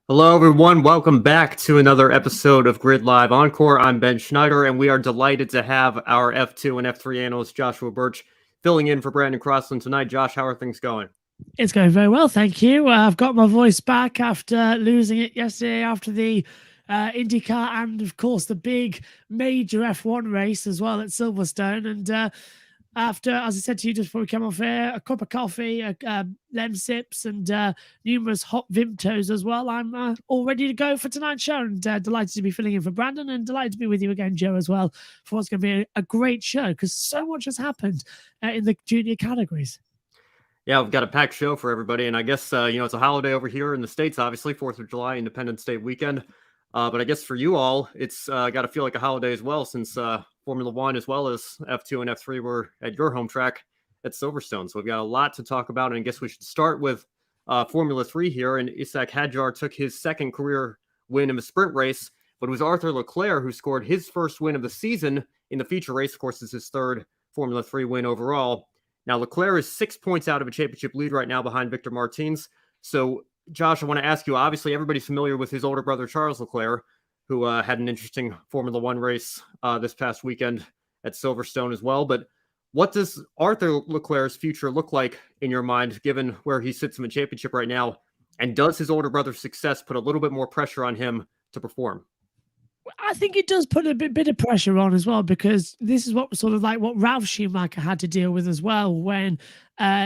Hello, everyone. Welcome back to another episode of Grid Live Encore. I'm Ben Schneider, and we are delighted to have our F2 and F3 analyst, Joshua Burch, filling in for Brandon Crossland tonight. Josh, how are things going? It's going very well, thank you. I've got my voice back after losing it yesterday after the IndyCar and, of course, the big major F1 race as well at Silverstone. And after, as I said to you just before we came off air, a cup of coffee, lem sips, and numerous hot Vimtos as well, I'm all ready to go for tonight's show. And delighted to be filling in for Brandon, and delighted to be with you again, Joe, as well, for what's going to be a great show because so much has happened in the junior categories. Yeah, we've got a packed show for everybody, and I guess, it's a holiday over here in the States, obviously, 4th of July, Independence Day weekend. But I guess for you all, it's got to feel like a holiday as well, since Formula One as well as F2 and F3 were at your home track at Silverstone. So we've got a lot to talk about, and I guess we should start with Formula 3 here. And Isack Hadjar took his second career win in the sprint race, but it was Arthur Leclerc who scored his first win of the season in the feature race. Of course, it's his third Formula 3 win overall. Now, Leclerc is 6 points out of a championship lead right now behind Victor Martins. So, Josh, I want to ask you, obviously, everybody's familiar with his older brother, Charles Leclerc, who had an interesting Formula One race this past weekend at Silverstone as well. But what does Arthur Leclerc's future look like in your mind, given where he sits in the championship right now? And does his older brother's success put a little bit more pressure on him to perform? I think it does put a bit of pressure on as well, because this is what sort of like what Ralf Schumacher had to deal with as well when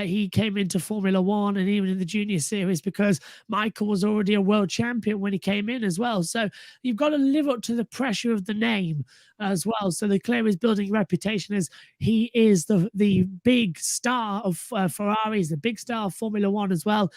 he came into Formula One and even in the junior series, because Michael was already a world champion when he came in as well. So you've got to live up to the pressure of the name as well. So Leclerc is building a reputation as he is the big star of Ferraris, the big star of Formula One as well.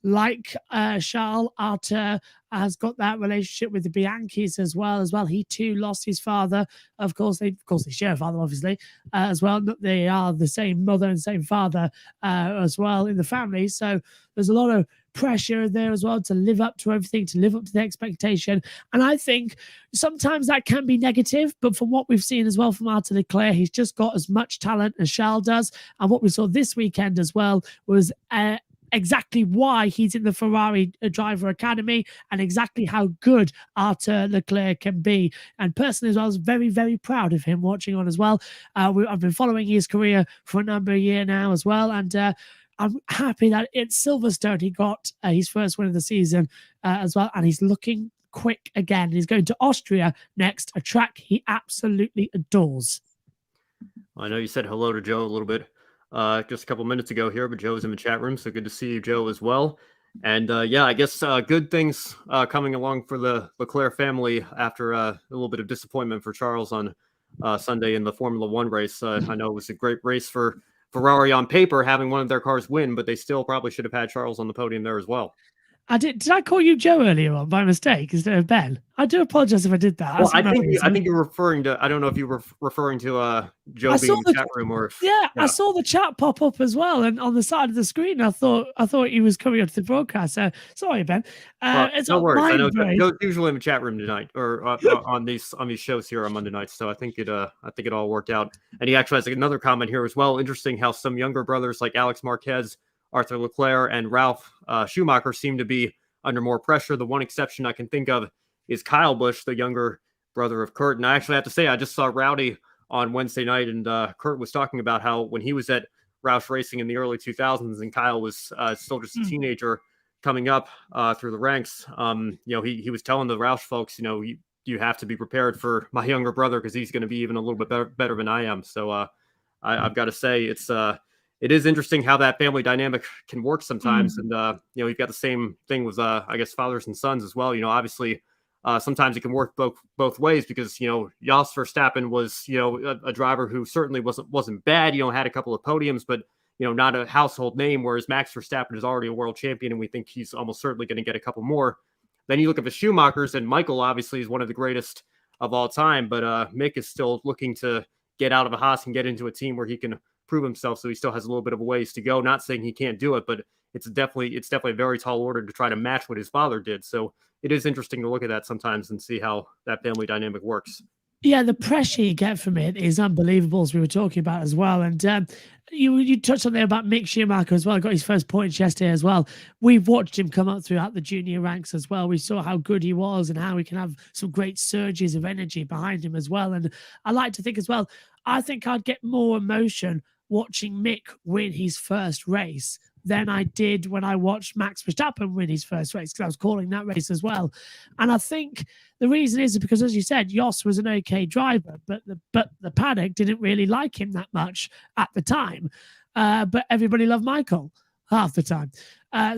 Like Charles, Arthur has got that relationship with the Bianchis as well. He too lost his father. Of course, they share a father, obviously, as well. They are the same mother and same father as well in the family. So there's a lot of pressure there as well to live up to everything, to live up to the expectation. And I think sometimes that can be negative, but from what we've seen as well from Arthur Leclerc, he's just got as much talent as Charles does. And what we saw this weekend as well was exactly why he's in the Ferrari Driver Academy and exactly how good Arthur Leclerc can be. And personally as well, I was very, very proud of him watching on as well. I've been following his career for a number of years now as well. And I'm happy that at Silverstone he got his first win of the season as well. And he's looking quick again. He's going to Austria next, a track he absolutely adores. I know you said hello to Joe a little bit just a couple minutes ago here, but Joe's in the chat room, so good to see you, Joe, as well. And I guess good things coming along for the Leclerc family after a little bit of disappointment for Charles on Sunday in the Formula One race. I know it was a great race for Ferrari on paper, having one of their cars win, but they still probably should have had Charles on the podium there as well. Did I call you Joe earlier on by mistake instead of Ben? I do apologize if I did that. Well, I think you're referring to. I don't know if you were referring to Joe being in the chat room or. Yeah, I saw the chat pop up as well, and on the side of the screen, I thought he was coming up to the broadcast. So sorry, Ben. It's no worries. I know Joe's usually in the chat room tonight, or on these shows here on Monday nights. So I think it all worked out. And he actually has another comment here as well. Interesting how some younger brothers like Alex Marquez, Arthur Leclerc, and Ralf Schumacher seem to be under more pressure. The one exception I can think of is Kyle Busch, the younger brother of Kurt. And I actually have to say, I just saw Rowdy on Wednesday night, and Kurt was talking about how when he was at Roush Racing in the early 2000s and Kyle was still just a teenager coming up through the ranks, he was telling the Roush folks, you have to be prepared for my younger brother because he's going to be even a little bit better than I am. So I've got to say it is interesting how that family dynamic can work sometimes. And, you've got the same thing with, I guess, fathers and sons as well. Obviously, sometimes it can work both ways because, Jos Verstappen was, a driver who certainly wasn't bad, had a couple of podiums, but, not a household name, whereas Max Verstappen is already a world champion, and we think he's almost certainly going to get a couple more. Then you look at the Schumachers, and Michael obviously is one of the greatest of all time, but Mick is still looking to get out of a Haas and get into a team where he can prove himself, so he still has a little bit of a ways to go. Not saying he can't do it, but it's definitely a very tall order to try to match what his father did. So it is interesting to look at that sometimes and see how that family dynamic works. Yeah, the pressure you get from it is unbelievable, as we were talking about as well. And you touched on there about Mick Schumacher as well. Got his first points yesterday as well. We've watched him come up throughout the junior ranks as well. We saw how good he was and how he can have some great surges of energy behind him as well. And I like to think as well, I think I'd get more emotion watching Mick win his first race than I did when I watched Max Verstappen win his first race, because I was calling that race as well. And I think the reason is because, as you said, Jos was an okay driver, but the paddock didn't really like him that much at the time. But everybody loved Michael half the time.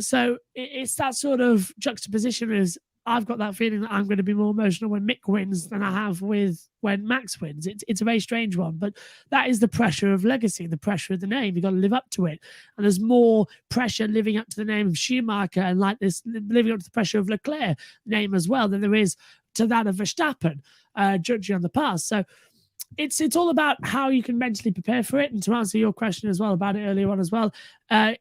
So it's that sort of juxtaposition. Is I've got that feeling that I'm going to be more emotional when Mick wins than I have with when Max wins. It's a very strange one, but that is the pressure of legacy, the pressure of the name. You've got to live up to it. And there's more pressure living up to the name of Schumacher and like this, living up to the pressure of Leclerc name as well than there is to that of Verstappen, judging on the past. So it's all about how you can mentally prepare for it. And to answer your question as well about it earlier on as well,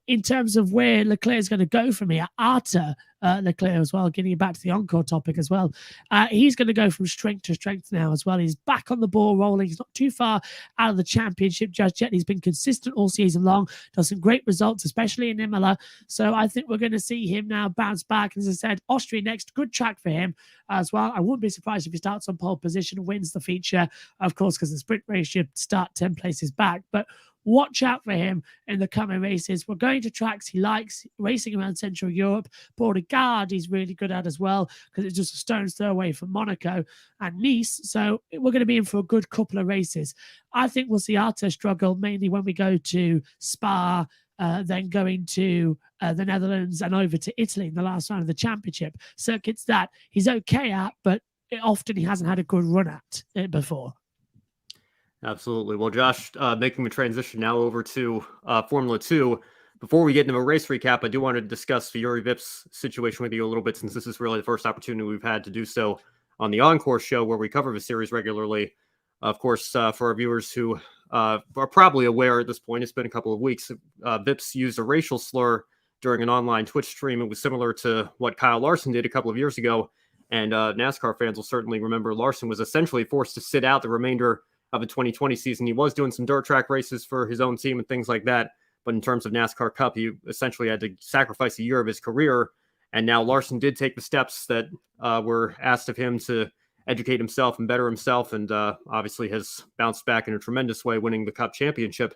in terms of where Leclerc is going to go from here, ARCA Leclerc as well, getting back to the Encore topic as well. He's going to go from strength to strength now as well. He's back on the ball rolling. He's not too far out of the championship just yet. He's been consistent all season long, does some great results, especially in Imola. So I think we're going to see him now bounce back. As I said, Austria next, good track for him as well. I wouldn't be surprised if he starts on pole position and wins the feature, of course, because the sprint race should start 10 places back. But watch out for him in the coming races. We're going to tracks he likes, racing around Central Europe. Port-de-Garde he's really good at as well, because it's just a stone's throw away from Monaco and Nice. So we're going to be in for a good couple of races. I think we'll see ARCA struggle mainly when we go to Spa, then going to the Netherlands and over to Italy in the last round of the championship. Circuits that he's okay at, but often he hasn't had a good run at it before. Absolutely. Well, Josh, making the transition now over to Formula 2. Before we get into a race recap, I do want to discuss Yuri Vips' situation with you a little bit, since this is really the first opportunity we've had to do so on the Encore show, where we cover the series regularly. Of course, for our viewers who are probably aware at this point, it's been a couple of weeks. Vips used a racial slur during an online Twitch stream. It was similar to what Kyle Larson did a couple of years ago. And NASCAR fans will certainly remember Larson was essentially forced to sit out the remainder of the 2020 season. He was doing some dirt track races for his own team and things like that. But in terms of NASCAR Cup, he essentially had to sacrifice a year of his career. And now Larson did take the steps that were asked of him to educate himself and better himself, and obviously has bounced back in a tremendous way, winning the Cup championship.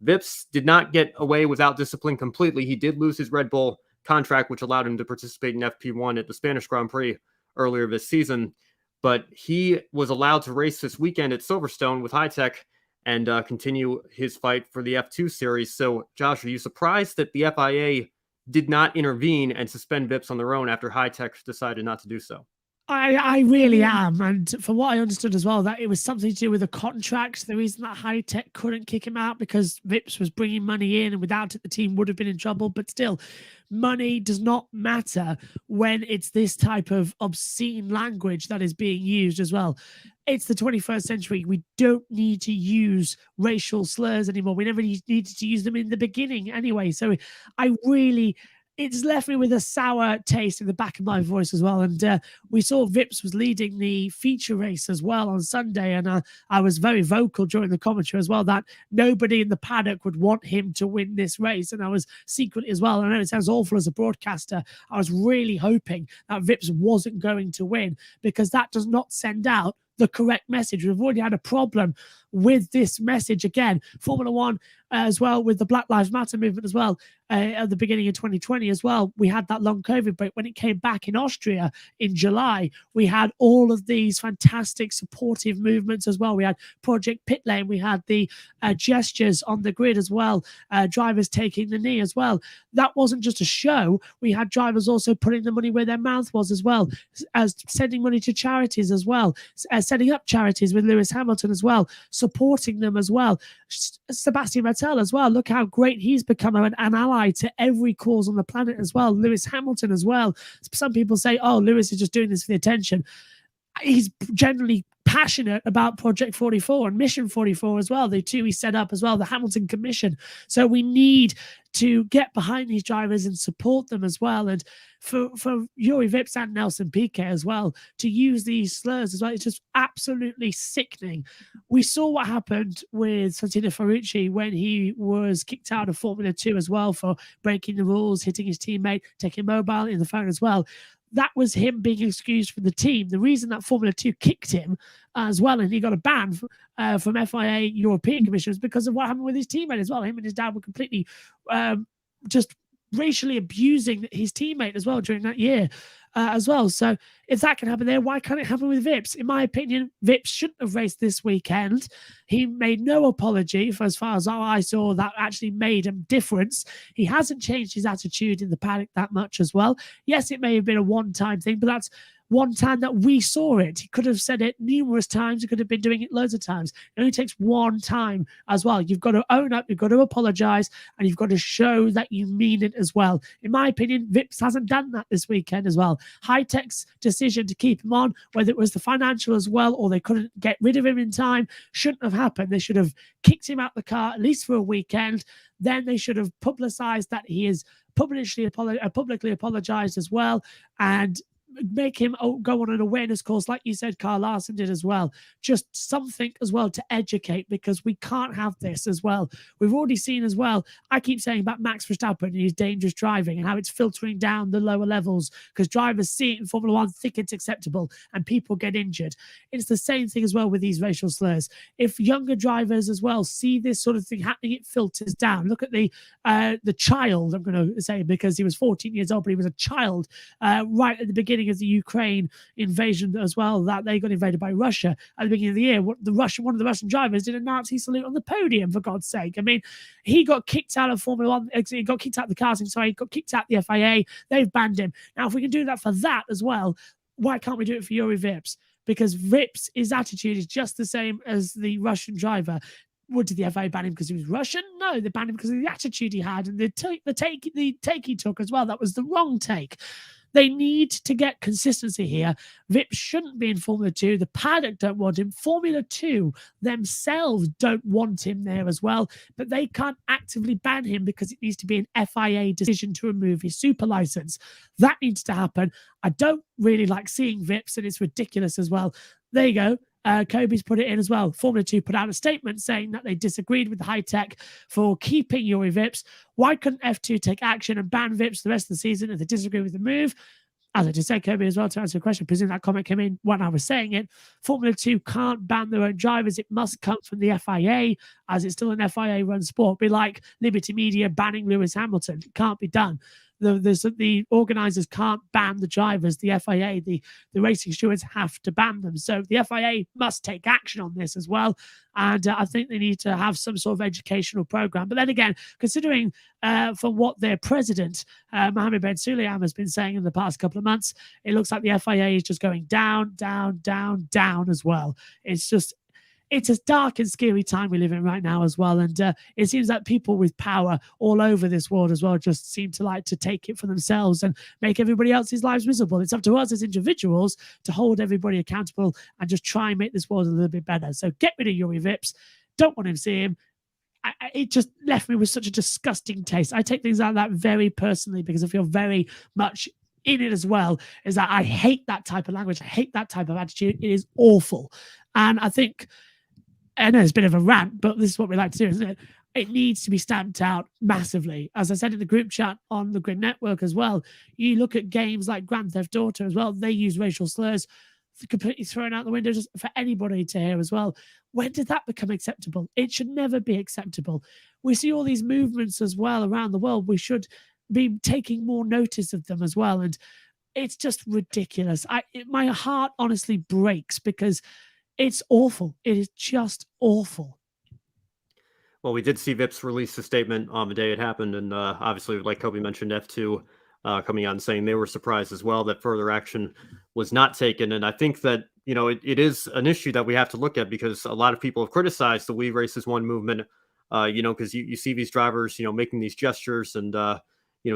Vips did not get away without discipline completely. He did lose his Red Bull contract, which allowed him to participate in FP1 at the Spanish Grand Prix earlier this season. But he was allowed to race this weekend at Silverstone with High Tech and continue his fight for the F2 series. So, Josh, are you surprised that the FIA did not intervene and suspend Vips on their own after High Tech decided not to do so? I really am. And from what I understood as well, that it was something to do with the contract. The reason that High Tech couldn't kick him out because Vips was bringing money in, and without it, the team would have been in trouble. But still, money does not matter when it's this type of obscene language that is being used as well. It's the 21st century. We don't need to use racial slurs anymore. We never needed to use them in the beginning anyway. So it's left me with a sour taste in the back of my voice as well. And we saw Vips was leading the feature race as well on Sunday. And I was very vocal during the commentary as well that nobody in the paddock would want him to win this race. And I was secretly as well, I know it sounds awful as a broadcaster, I was really hoping that Vips wasn't going to win, because that does not send out the correct message. We've already had a problem with this message again. Formula One as well, with the Black Lives Matter movement as well, at the beginning of 2020 as well. We had that long COVID break. When it came back in Austria in July, we had all of these fantastic supportive movements as well. We had Project Pit Lane. We had the gestures on the grid as well, drivers taking the knee as well. That wasn't just a show. We had drivers also putting the money where their mouth was as well, as sending money to charities as well, setting up charities with Lewis Hamilton as well, supporting them as well. Sebastian Vettel as well. Look how great he's become, an ally to every cause on the planet as well. Lewis Hamilton as well. Some people say, oh, Lewis is just doing this for the attention. he's generally passionate about Project 44 and Mission 44 as well. The two he set up as well, the Hamilton Commission. So we need to get behind these drivers and support them as well. And for Juri Vips and Nelson Piquet as well to use these slurs as well, it's just absolutely sickening. We saw what happened with Santino Ferrucci when he was kicked out of Formula 2 as well for breaking the rules, hitting his teammate, taking mobile in the phone as well. That was him being excused from the team. The reason that Formula 2 kicked him as well, and he got a ban from FIA European Commission, was because of what happened with his teammate as well. Him and his dad were completely just racially abusing his teammate as well during that year as well. So if that can happen there, why can't it happen with Vips? In my opinion, Vips shouldn't have raced this weekend. He made no apology for, as far as I saw, that actually made a difference. He hasn't changed his attitude in the paddock that much as well. Yes, it may have been a one-time thing, but that's one time that we saw it. He could have said it numerous times. He could have been doing it loads of times. It only takes one time as well. You've got to own up. You've got to apologize, and you've got to show that you mean it as well. In my opinion, Vips hasn't done that this weekend as well. High-Tech's decision to keep him on, whether it was the financial as well, or they couldn't get rid of him in time, shouldn't have happened. They should have kicked him out the car, at least for a weekend. Then they should have publicized that he is publicly apologized as well, and make him go on an awareness course, like you said, Carl Larson did as well. Just something as well to educate, because we can't have this as well. We've already seen as well, I keep saying about Max Verstappen and his dangerous driving and how it's filtering down the lower levels because drivers see it in Formula One, think it's acceptable, and people get injured. It's the same thing as well with these racial slurs. If younger drivers as well see this sort of thing happening, it filters down. Look at the child, I'm going to say, because he was 14 years old, but he was a child right at the beginning of the Ukraine invasion as well, that they got invaded by Russia at the beginning of the year. One of the Russian drivers did a Nazi salute on the podium, for God's sake. I mean, he got kicked out of Formula One. He got kicked out of the karting, sorry. He got kicked out of the FIA. They've banned him. Now, if we can do that for that as well, why can't we do it for Juri Vips? Because Vips, his attitude is just the same as the Russian driver. What, did the FIA ban him because he was Russian? No, they banned him because of the attitude he had and the take he took as well. That was the wrong take. They need to get consistency here. Vips shouldn't be in Formula 2. The paddock don't want him. Formula 2 themselves don't want him there as well, but they can't actively ban him because it needs to be an FIA decision to remove his super license. That needs to happen. I don't really like seeing Vips, and it's ridiculous as well. There you go. Kobe's put it in as well. Formula 2 put out a statement saying that they disagreed with High-Tech for keeping Juri Vips. Why couldn't F2 take action and ban Vips the rest of the season if they disagree with the move? As I just said, Kobe, as well, to answer the question, presume that comment came in when I was saying it. Formula 2 can't ban their own drivers. It must come from the FIA, as it's still an FIA-run sport. Be like Liberty Media banning Lewis Hamilton. It can't be done. The organisers can't ban the drivers. The FIA, the racing stewards have to ban them. So the FIA must take action on this as well. And I think they need to have some sort of educational program. But then again, considering from what their president, Mohammed Ben Sulayem, has been saying in the past couple of months, it looks like the FIA is just going down, down, down, down as well. It's a dark and scary time we live in right now as well. And it seems that people with power all over this world as well just seem to like to take it for themselves and make everybody else's lives miserable. It's up to us as individuals to hold everybody accountable and just try and make this world a little bit better. So get rid of Juri Vips. Don't want him to see him. It just left me with such a disgusting taste. I take things like that very personally because I feel very much in it as well, is that I hate that type of language. I hate that type of attitude. It is awful. And I think, I know it's a bit of a rant, but this is what we like to do, isn't it? It needs to be stamped out massively. As I said in the group chat on the Grid Network as well, you look at games like Grand Theft Auto as well, they use racial slurs, completely thrown out the window just for anybody to hear as well. When did that become acceptable? It should never be acceptable. We see all these movements as well around the world. We should be taking more notice of them as well. And it's just ridiculous. My heart honestly breaks because it's awful. It is just awful. Well, we did see Vips release a statement on the day it happened. And obviously, like Kobe mentioned, F2 coming out and saying they were surprised as well that further action was not taken. And I think that, it is an issue that we have to look at because a lot of people have criticized the We Race As One movement, because you see these drivers, making these gestures and,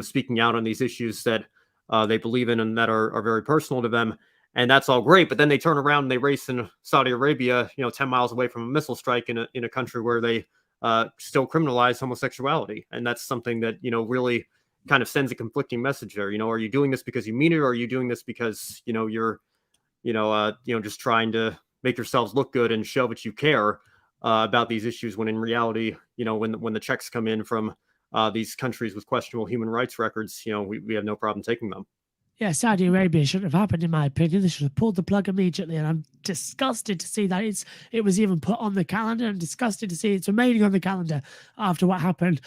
speaking out on these issues that they believe in and that are very personal to them. and that's all great. But then they turn around and they race in Saudi Arabia, 10 miles away from a missile strike in a country where they still criminalize homosexuality, and that's something that really kind of sends a conflicting message there. Are you doing this because you mean it, or are you doing this because you're just trying to make yourselves look good and show that you care about these issues, when in reality, when the checks come in from these countries with questionable human rights records, we have no problem taking them. Yeah, Saudi Arabia shouldn't have happened, in my opinion. They should have pulled the plug immediately, and I'm disgusted to see that it was even put on the calendar. I'm disgusted to see it's remaining on the calendar after what happened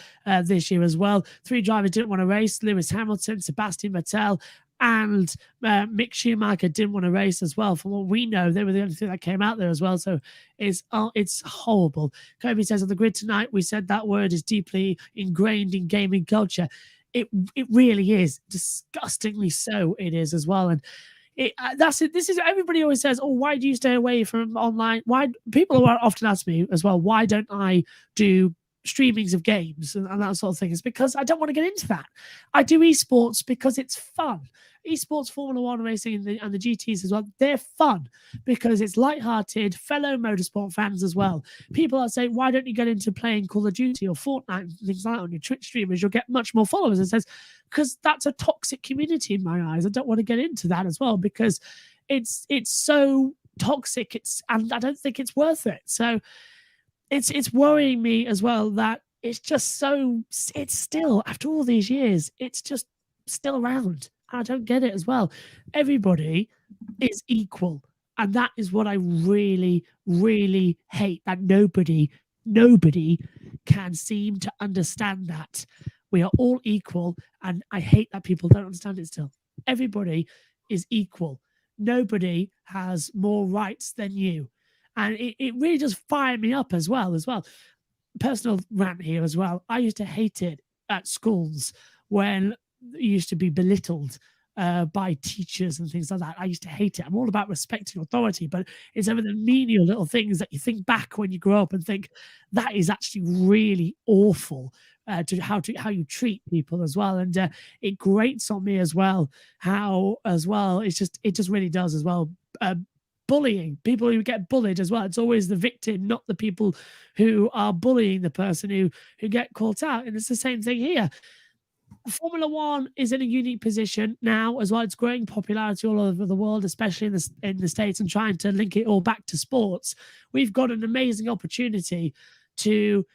this year as well. 3 drivers didn't want to race: Lewis Hamilton, Sebastian Vettel, and Mick Schumacher didn't want to race as well. From what we know, they were the only thing that came out there as well. So it's horrible. Kobe says, on the grid tonight, we said that word is deeply ingrained in gaming culture. It really is, disgustingly so. It is as well, and that's it. This is, everybody always says, "Oh, why do you stay away from online?" Why people often ask me as well, "Why don't I do streamings of games and that sort of thing?" It's because I don't want to get into that. I do esports because it's fun. Esports, Formula One racing, and the GTs as well, they're fun because it's lighthearted, fellow motorsport fans as well. People are saying, why don't you get into playing Call of Duty or Fortnite and things like that on your Twitch streamers? You'll get much more followers. And says, because that's a toxic community in my eyes. I don't want to get into that as well because it's so toxic. And I don't think it's worth it. So it's worrying me as well that it's still, after all these years, it's just still around. I don't get it as well. Everybody is equal. And that is what I really, really hate, that nobody can seem to understand that. We are all equal. And I hate that people don't understand it still. Everybody is equal. Nobody has more rights than you. And it really does fire me up as well. Personal rant here as well. I used to hate it at schools when used to be belittled by teachers and things like that. I used to hate it. I'm all about respecting authority, but it's over the menial little things that you think back when you grow up and think that is actually really awful to how you treat people as well. And it grates on me as well how as well it just really does as well. Bullying, people who get bullied as well. It's always the victim, not the people who are bullying the person who get caught out. And it's the same thing here. Formula One is in a unique position now as well. It's growing popularity all over the world, especially in the States, and trying to link it all back to sports. We've got an amazing opportunity to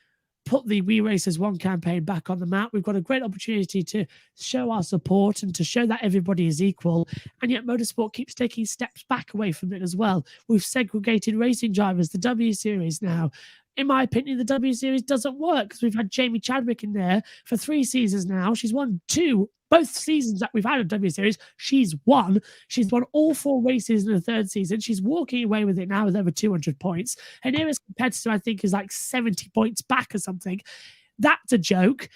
put the We Race as One campaign back on the map. We've got a great opportunity to show our support and to show that everybody is equal. And yet motorsport keeps taking steps back away from it as well. We've segregated racing drivers, the W Series now. In my opinion, the W Series doesn't work because we've had Jamie Chadwick in there for 3 seasons now. She's won both seasons that we've had of W Series. She's won all 4 races in the 3rd season. She's walking away with it now with over 200 points. Her nearest competitor, I think, is like 70 points back or something. That's a joke.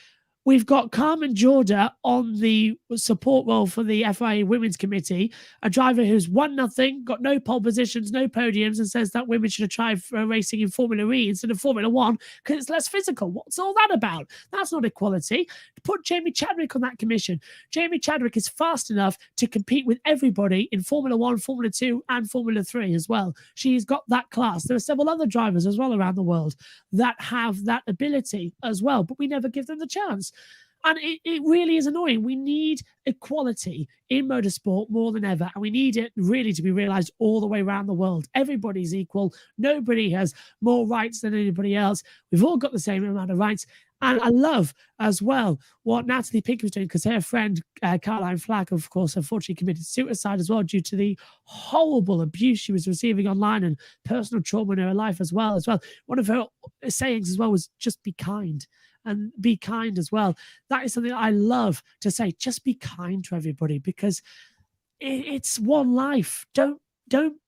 We've got Carmen Jorda on the support role for the FIA Women's Committee, a driver who's won nothing, got no pole positions, no podiums, and says that women should have tried racing in Formula E instead of Formula One because it's less physical. What's all that about? That's not equality. Put Jamie Chadwick on that commission. Jamie Chadwick is fast enough to compete with everybody in Formula One, Formula 2, and Formula 3 as well. She's got that class. There are several other drivers as well around the world that have that ability as well, but we never give them the chance. And it really is annoying. We need equality in motorsport more than ever. And we need it really to be realized all the way around the world. Everybody's equal. Nobody has more rights than anybody else. We've all got the same amount of rights. And I love as well what Natalie Pink was doing because her friend Caroline Flack, of course, unfortunately committed suicide as well due to the horrible abuse she was receiving online and personal trauma in her life as well. One of her sayings as well was just be kind. And be kind as well. That is something I love to say. Just be kind to everybody because it's one life. Don't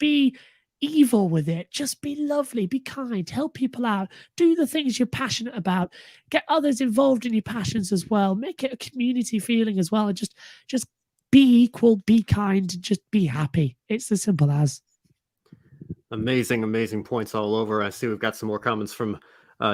be evil with it. Just be lovely. Be kind. Help people out. Do the things you're passionate about. Get others involved in your passions as well. Make it a community feeling as well. And just be equal. Be kind. Just be happy. It's as simple as. Amazing points all over. I see we've got some more comments from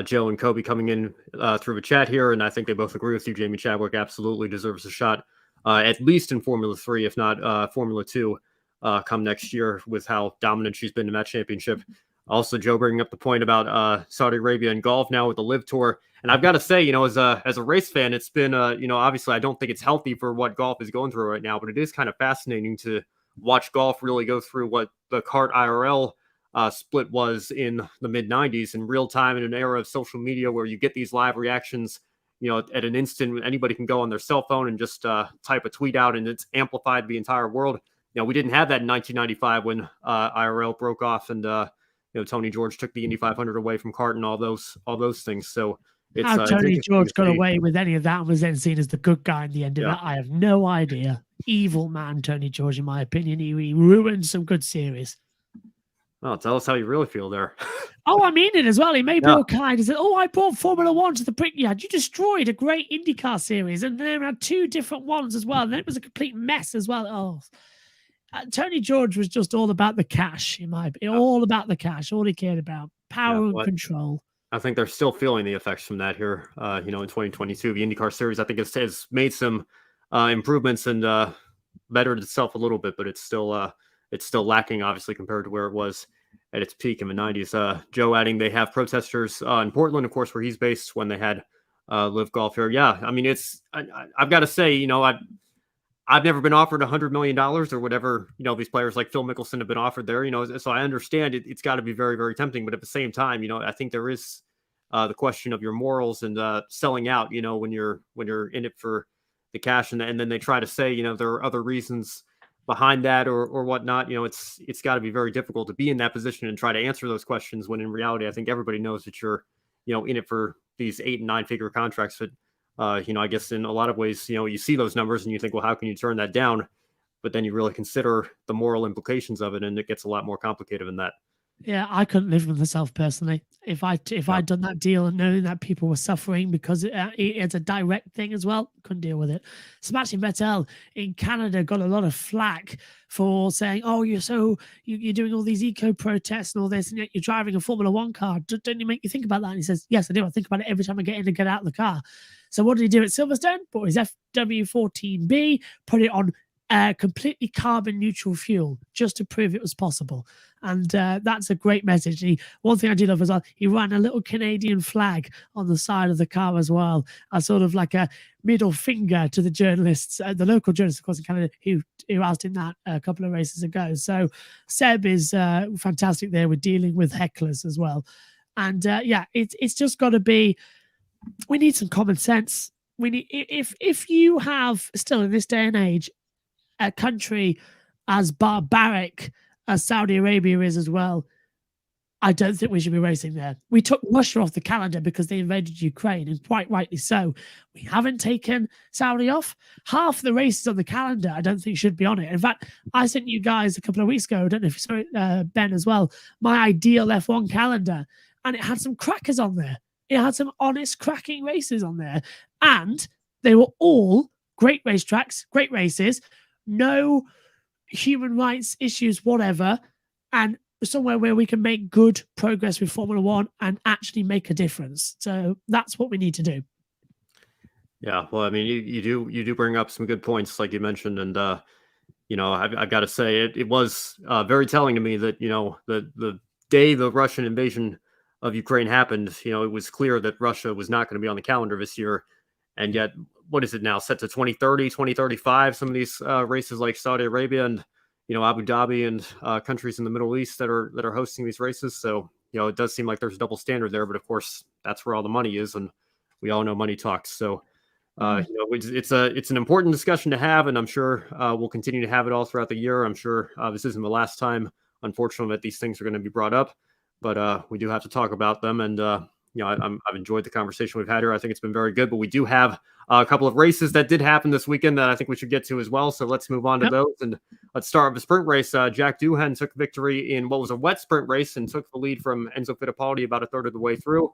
Joe and Kobe coming in through the chat here, and I think they both agree with you. Jamie Chadwick absolutely deserves a shot, at least in Formula 3, if not Formula 2. come next year with how dominant she's been in that championship. Also, Joe bringing up the point about Saudi Arabia and golf now with the Live Tour. And I've got to say, as a race fan, it's been, obviously I don't think it's healthy for what golf is going through right now, but it is kind of fascinating to watch golf really go through what the kart IRL split was in the mid-90s in real time in an era of social media where you get these live reactions, at an instant. Anybody can go on their cell phone and just type a tweet out and it's amplified the entire world. We didn't have that in 1995 when IRL broke off and, Tony George took the Indy 500 away from kart and all those things. So it's how Tony George got away with any of that and was then seen as the good guy in the end of it, I have no idea. Evil man, Tony George, in my opinion. He ruined some good series. Well, tell us how you really feel there. Oh, I mean it as well. He made me all kind. He said, I brought Formula One to the Brickyard. You destroyed a great IndyCar series. And then we had 2 different ones as well. And then it was a complete mess as well. Tony George was just all about the cash, in my opinion. All about the cash. All he cared about. Power and control. I think they're still feeling the effects from that here, in 2022. The IndyCar series, I think, has made some improvements and bettered itself a little bit, but it's still lacking, obviously, compared to where it was at its peak in the 90s. Joe adding they have protesters in Portland, of course, where he's based when they had Live Golf here. Yeah, I mean, I've got to say, I've never been offered $100 million or whatever, these players like Phil Mickelson have been offered there, so I understand it's got to be very, very tempting. But at the same time, I think there is the question of your morals and selling out, when you're in it for the cash and then they try to say, there are other reasons behind that or whatnot. It's got to be very difficult to be in that position and try to answer those questions when in reality, I think everybody knows that you're, in it for these 8- and 9-figure contracts that, I guess in a lot of ways, you see those numbers and you think, well, how can you turn that down? But then you really consider the moral implications of it, and it gets a lot more complicated than that. Yeah, I couldn't live with myself personally. If I'd done that deal and knowing that people were suffering because it's a direct thing as well, couldn't deal with it. Sebastian Vettel in Canada got a lot of flack for saying, you're doing all these eco protests and all this, and yet you're driving a Formula One car. Don't you make you think about that? And he says, yes, I do. I think about it every time I get in and get out of the car. So what did he do at Silverstone? Bought his FW14B, put it on completely carbon neutral fuel just to prove it was possible. And that's a great message. One thing I do love as well, he ran a little Canadian flag on the side of the car as well, as sort of like a middle finger to the journalists, the local journalists, of course, in Canada, who asked him that a couple of races ago. So Seb is fantastic there with dealing with hecklers as well. And it's just got to be, we need some common sense. We need, if you have still in this day and age, a country as barbaric as Saudi Arabia is as well, I don't think we should be racing there. We took Russia off the calendar because they invaded Ukraine, and quite rightly so. We haven't taken Saudi off. Half the races on the calendar I don't think should be on it. In fact, I sent you guys a couple of weeks ago, I don't know if you saw it, Ben, as well, my ideal F1 calendar, and it had some crackers on there. It had some honest cracking races on there, and they were all great racetracks, great races, no human rights issues, whatever, and somewhere where we can make good progress with Formula One and actually make a difference. So that's what we need to do. Yeah, well, I mean, you do bring up some good points, like you mentioned, and I've got to say it was very telling to me that the day the Russian invasion of Ukraine happened, it was clear that Russia was not going to be on the calendar this year, and yet, what is it now, set to 2030, 2035, some of these races like Saudi Arabia and Abu Dhabi and countries in the Middle East that are hosting these races. So it does seem like there's a double standard there, but of course that's where all the money is, and we all know money talks. So it's an important discussion to have, and I'm sure we'll continue to have it all throughout the year. I'm sure this isn't the last time, unfortunately, that these things are going to be brought up, but we do have to talk about them. And I've enjoyed the conversation we've had here. I think it's been very good, but we do have a couple of races that did happen this weekend that I think we should get to as well. So let's move on to those. And let's start with the sprint race. Jack Doohan took victory in what was a wet sprint race and took the lead from Enzo Fittipaldi about a third of the way through.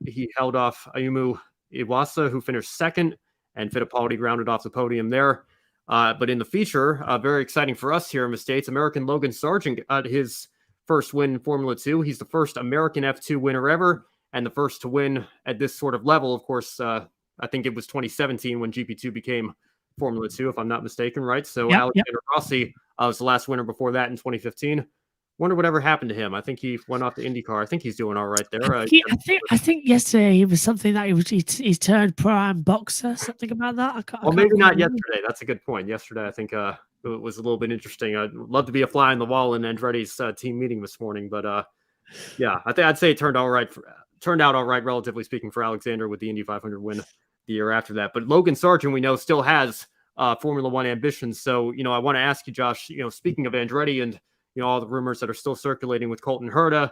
He held off Ayumu Iwasa, who finished second, and Fittipaldi rounded off the podium there. But in the feature, very exciting for us here in the States, American Logan Sargent got his first win in Formula 2. He's the first American F2 winner ever, and the first to win at this sort of level. Of course, I think it was 2017 when GP2 became Formula 2, if I'm not mistaken, right? So Alexander Rossi Was the last winner before that in 2015. Wonder whatever happened to him. I think he went off to IndyCar. I think he's doing all right there. I think yesterday he was something that he's turned prime boxer, something about that. Well, maybe not yesterday. That's a good point. Yesterday, I think it was a little bit interesting. I'd love to be a fly on the wall in Andretti's team meeting this morning, but yeah, I'd say it turned out all right, relatively speaking, for Alexander with the Indy 500 win the year after that. But Logan Sargent, we know, still has Formula One ambitions. So, I want to ask you, Josh, speaking of Andretti and, all the rumors that are still circulating with Colton Herta,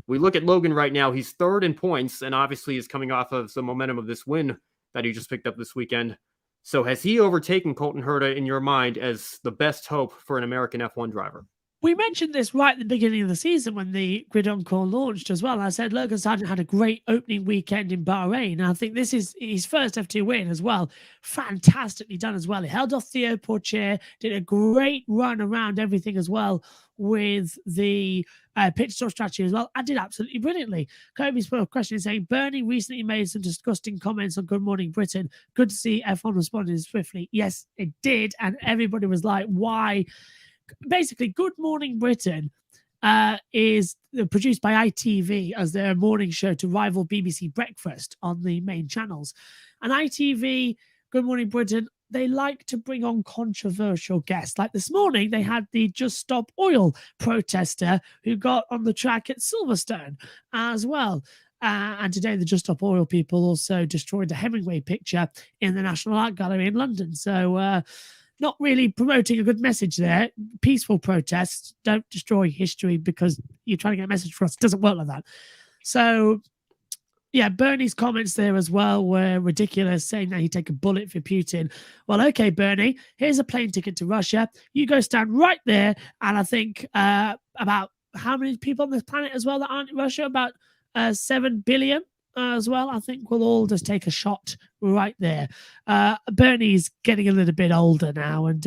we look at Logan right now. He's third in points and obviously is coming off of some momentum of this win that he just picked up this weekend. So has he overtaken Colton Herta in your mind as the best hope for an American F1 driver? We mentioned this right at the beginning of the season when the Grid Encore launched as well. I said Logan Sargent had a great opening weekend in Bahrain. And I think this is his first F2 win as well. Fantastically done as well. He held off Theo Porcher, did a great run around everything as well with the pit stop strategy as well. I did absolutely brilliantly. Kobe's put a question saying, Bernie recently made some disgusting comments on Good Morning Britain. Good to see F1 responding swiftly. Yes, it did. And everybody was like, why? Basically, Good Morning Britain is produced by ITV as their morning show to rival BBC Breakfast on the main channels. And ITV, Good Morning Britain, they like to bring on controversial guests. Like this morning, they had the Just Stop Oil protester who got on the track at Silverstone as well. And today, the Just Stop Oil people also destroyed the Hemingway picture in the National Art Gallery in London. So, not really promoting a good message there. Peaceful protests, don't destroy history because you're trying to get a message for us. It doesn't work like that. So, yeah, Bernie's comments there as well were ridiculous, saying that he'd take a bullet for Putin. Well, okay, Bernie, here's a plane ticket to Russia. You go stand right there. And I think about how many people on this planet as well that aren't in Russia? About 7 billion. As well, I think we'll all just take a shot right there. Bernie's getting a little bit older now, and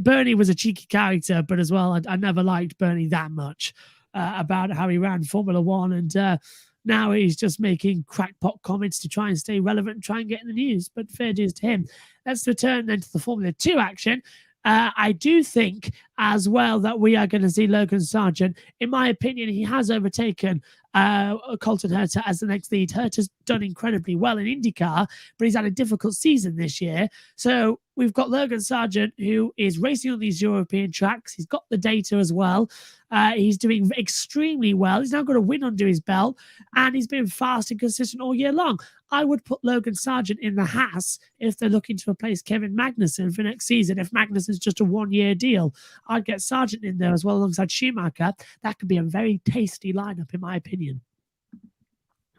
Bernie was a cheeky character, but as well, I never liked Bernie that much about how he ran Formula One, and now he's just making crackpot comments to try and stay relevant and try and get in the news. But fair dues to him. Let's return then to the Formula 2 action. I do think as well that we are going to see Logan Sargent. In my opinion, he has overtaken Colton Herta as the next lead. Herta's done incredibly well in IndyCar, but he's had a difficult season this year. So we've got Logan Sargent, who is racing on these European tracks. He's got the data as well. He's doing extremely well. He's now got a win under his belt, and he's been fast and consistent all year long. I would put Logan Sargent in the Haas if they're looking to replace Kevin Magnussen for next season. If Magnussen's just a one-year deal, I'd get Sargent in there as well alongside Schumacher. That could be a very tasty lineup, in my opinion.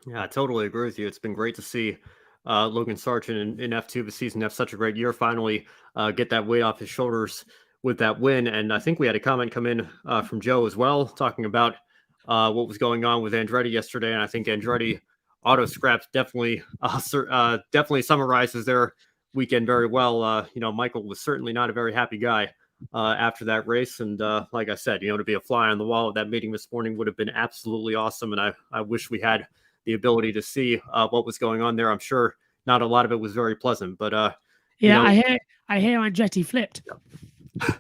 Yeah, I totally agree with you. It's been great to see Logan Sargent in F2 this season have such a great year, finally get that weight off his shoulders with that win. And I think we had a comment come in from Joe as well, talking about what was going on with Andretti yesterday. And I think Andretti Auto Scraps definitely summarizes their weekend very well. Michael was certainly not a very happy guy after that race. And like I said, to be a fly on the wall at that meeting this morning would have been absolutely awesome. And I wish we had the ability to see what was going on there. I'm sure not a lot of it was very pleasant, but I hear Andretti flipped. Yeah.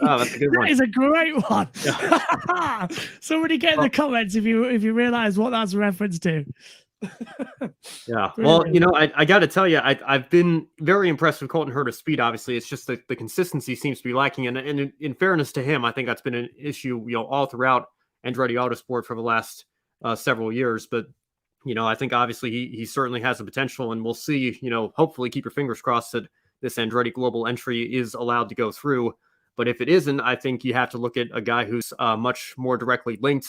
Oh, that's a good one. That is a great one. Yeah. Somebody get in the comments if you realize what that's a reference to. Yeah. Well, I got to tell you, I've been very impressed with Colton Herta's speed. Obviously, it's just that the consistency seems to be lacking. And in fairness to him, I think that's been an issue, all throughout Andretti Autosport for the last several years. But, I think obviously he certainly has the potential, and we'll see, hopefully keep your fingers crossed that this Andretti Global entry is allowed to go through. But if it isn't, I think you have to look at a guy who's much more directly linked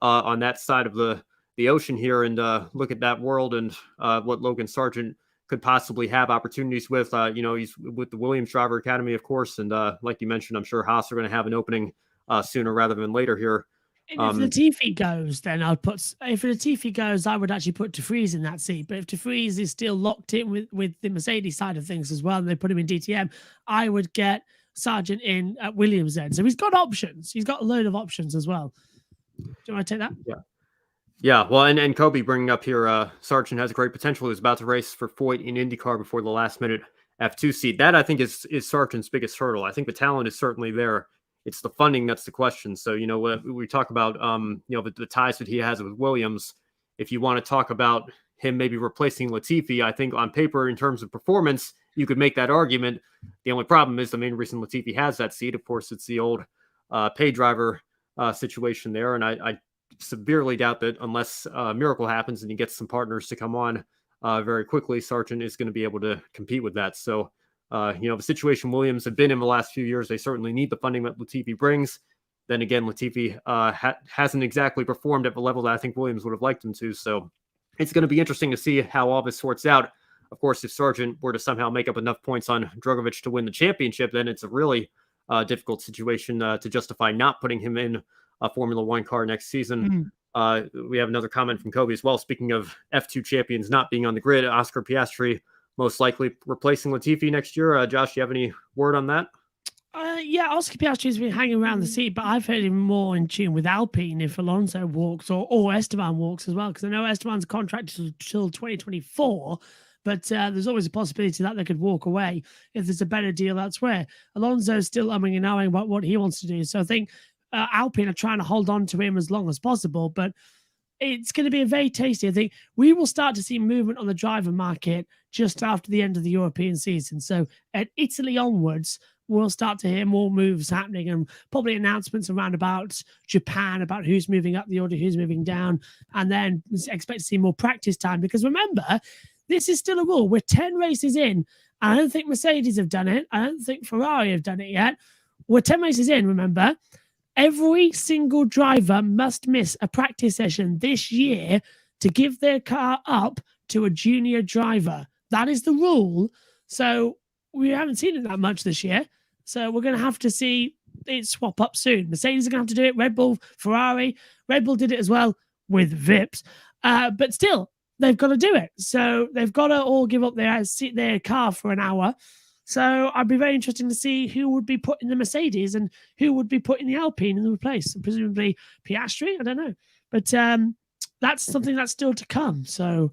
on that side of the ocean here, and look at that world and what Logan Sargent could possibly have opportunities with. He's with the Williams Driver Academy, of course. And like you mentioned, I'm sure Haas are going to have an opening sooner rather than later here. If Latifi goes, then if Latifi goes, I would actually put De Vries in that seat. But if De Vries is still locked in with the Mercedes side of things as well, and they put him in DTM, I would get Sargent in at Williams then. So he's got options. He's got a load of options as well. Do you want to take that? Yeah. Yeah, well, and Kobe bringing up here, Sargent has great potential. He was about to race for Foyt in IndyCar before the last minute F2 seat. That I think is Sargent's biggest hurdle. I think the talent is certainly there. It's the funding that's the question. So, we talk about, the ties that he has with Williams. If you want to talk about him maybe replacing Latifi, I think on paper, in terms of performance, you could make that argument. The only problem is the main reason Latifi has that seat. Of course, it's the old pay driver situation there. And I severely doubt that unless a miracle happens and he gets some partners to come on very quickly, Sargent is going to be able to compete with that. So, the situation Williams have been in the last few years, they certainly need the funding that Latifi brings. Then again, Latifi hasn't exactly performed at the level that I think Williams would have liked him to. So it's going to be interesting to see how all this sorts out. Of course, if Sargent were to somehow make up enough points on Drogovic to win the championship, then it's a really difficult situation to justify not putting him in a Formula One car next season. We have another comment from Kobe as well. Speaking of F2 champions not being on the grid, Oscar Piastri most likely replacing Latifi next year. Josh, do you have any word on that? Yeah, Oscar Piastri has been hanging around the seat, but I've heard him more in tune with Alpine if Alonso walks or Esteban walks as well, because I know Esteban's contracted till 2024, but there's always a possibility that they could walk away if there's a better deal elsewhere. Alonso's still umming and ahhing about what he wants to do, so I think Alpine are trying to hold on to him as long as possible, but it's going to be a very tasty. I think we will start to see movement on the driver market just after the end of the European season. So at Italy onwards, we'll start to hear more moves happening and probably announcements around about Japan, about who's moving up the order, who's moving down, and then expect to see more practice time. Because remember, this is still a rule. We're 10 races in. I don't think Mercedes have done it. I don't think Ferrari have done it yet. We're 10 races in, remember. Every single driver must miss a practice session this year to give their car up to a junior driver. That is the rule. So we haven't seen it that much this year. So we're going to have to see it swap up soon. Mercedes are going to have to do it. Red Bull, Ferrari. Red Bull did it as well with VIPs. But still, they've got to do it. So they've got to all give up their car for an hour. So I'd be very interested to see who would be put in the Mercedes and who would be put in the Alpine in the place. Presumably Piastri, I don't know. But that's something that's still to come. So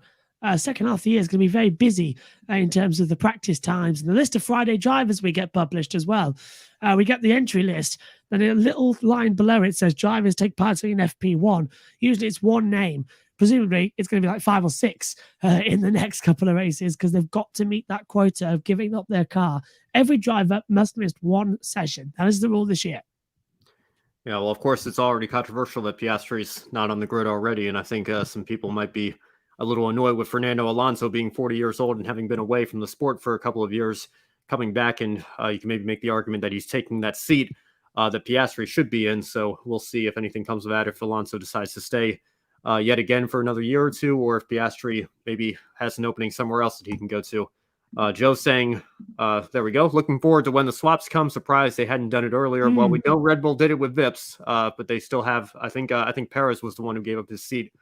second half of the year is going to be very busy in terms of the practice times and the list of Friday drivers we get published as well. We get the entry list. Then a little line below it says drivers take part in FP1. Usually it's one name. Presumably, it's going to be like 5 or 6 in the next couple of races because they've got to meet that quota of giving up their car. Every driver must miss one session. That is the rule this year. Yeah, well, of course, it's already controversial that Piastri's not on the grid already, and I think some people might be a little annoyed with Fernando Alonso being 40 years old and having been away from the sport for a couple of years, coming back, and you can maybe make the argument that he's taking that seat that Piastri should be in, so we'll see if anything comes of that, if Alonso decides to stay yet again for another year or two, or if Piastri maybe has an opening somewhere else that he can go to. Joe saying, there we go. Looking forward to when the swaps come. Surprised they hadn't done it earlier. Well, we know Red Bull did it with VIPs, but they still have. I think Perez was the one who gave up his seat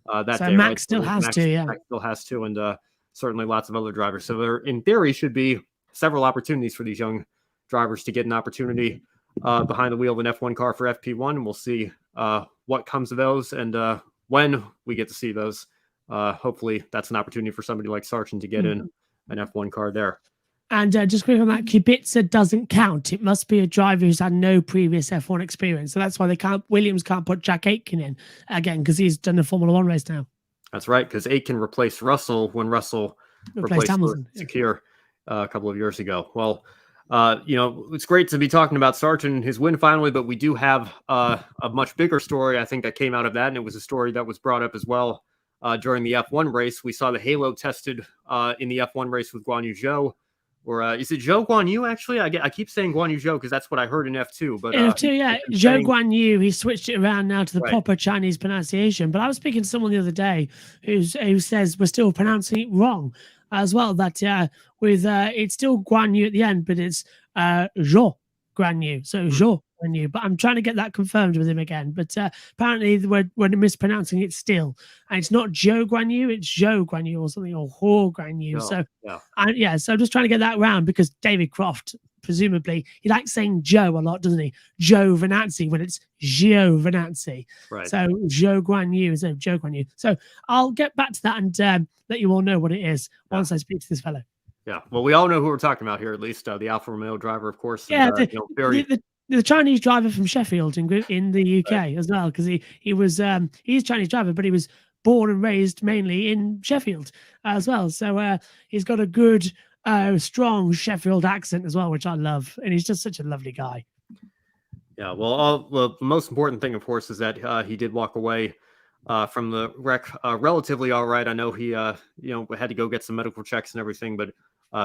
that so day. Max right? still has to, yeah. Max still has to, and certainly lots of other drivers. So there, in theory, should be several opportunities for these young drivers to get an opportunity behind the wheel of an F1 car for FP1. And we'll see what comes of those and when we get to see those. Hopefully that's an opportunity for somebody like Sargent to get in an F1 car there. And just quick on that, Kubica doesn't count. It must be a driver who's had no previous F1 experience. So that's why Williams can't put Jack Aitken in again, because he's done the Formula One race now. That's right, because Aitken replaced Russell when Russell replaced Hamilton Secure a couple of years ago. Well, it's great to be talking about Sargent and his win finally, but we do have a much bigger story, I think, that came out of that, and it was a story that was brought up as well during the F1 race. We saw the halo tested in the F1 race with Guan Yu Zhou, or is it Zhou Guan Yu, actually? I keep saying Guan Yu Zhou because that's what I heard in F2. But in F2, yeah, Zhou Guan Yu, he switched it around now to the proper Chinese pronunciation. But I was speaking to someone the other day who says we're still pronouncing it wrong as well, that it's still Guan Yu at the end, but it's Zhou Guan Yu, so Zhou Guan Yu. But I'm trying to get that confirmed with him again. But apparently we're mispronouncing it still, and it's not Zhou Guan Yu, it's Zhou Guan Yu or something, or Ho Guan Yu. So so I'm just trying to get that round because David Croft, presumably, he likes saying Joe a lot, doesn't he? Joe Venanzi when it's Gio Venanzi. Right. So Zhou Guan Yu instead of Zhou Guan Yu. So I'll get back to that and let you all know what it is once I speak to this fellow. Yeah, well, we all know who we're talking about here, at least the Alfa Romeo driver, of course. And, Yeah, very the Chinese driver from Sheffield in the UK as well, because he's a Chinese driver, but he was born and raised mainly in Sheffield as well. So he's got a good, strong Sheffield accent as well, which I love, and he's just such a lovely guy. Yeah, well, the most important thing, of course, is that he did walk away from the wreck relatively all right. I know he, had to go get some medical checks and everything, but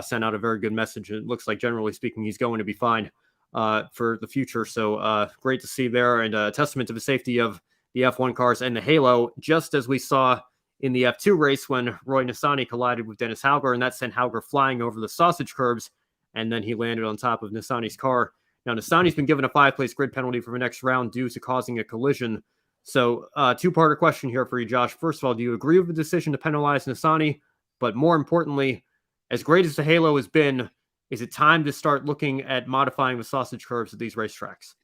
sent out a very good message. It looks like, generally speaking, he's going to be fine for the future. So great to see there, and a testament to the safety of the F1 cars and the Halo, just as we saw in the F2 race when Roy Nissany collided with Dennis Hauger, and that sent Hauger flying over the sausage curbs, and then he landed on top of Nissany's car. Now, Nissany's been given a 5-place grid penalty for the next round due to causing a collision. So, two-parter question here for you, Josh. First of all, do you agree with the decision to penalize Nissany? But more importantly, as great as the Halo has been, is it time to start looking at modifying the sausage curves at these racetracks?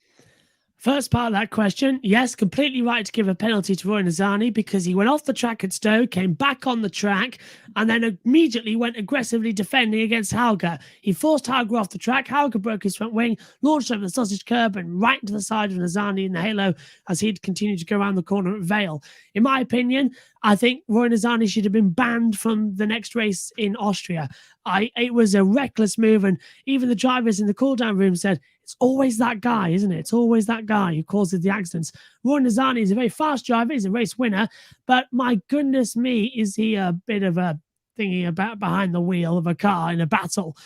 First part of that question, yes, completely right to give a penalty to Roy Nissany because he went off the track at Stowe, came back on the track, and then immediately went aggressively defending against Hauger. He forced Hauger off the track. Hauger broke his front wing, launched over the sausage curb, and right into the side of Nissany in the Halo as he'd continued to go around the corner at Vale. In my opinion, I think Roy Nissany should have been banned from the next race in Austria. It was a reckless move, and even the drivers in the cool-down room said, it's always that guy, isn't it? It's always that guy who causes the accidents. Roy Nissany is a very fast driver. He's a race winner. But my goodness me, is he a bit of a thingy about behind the wheel of a car in a battle.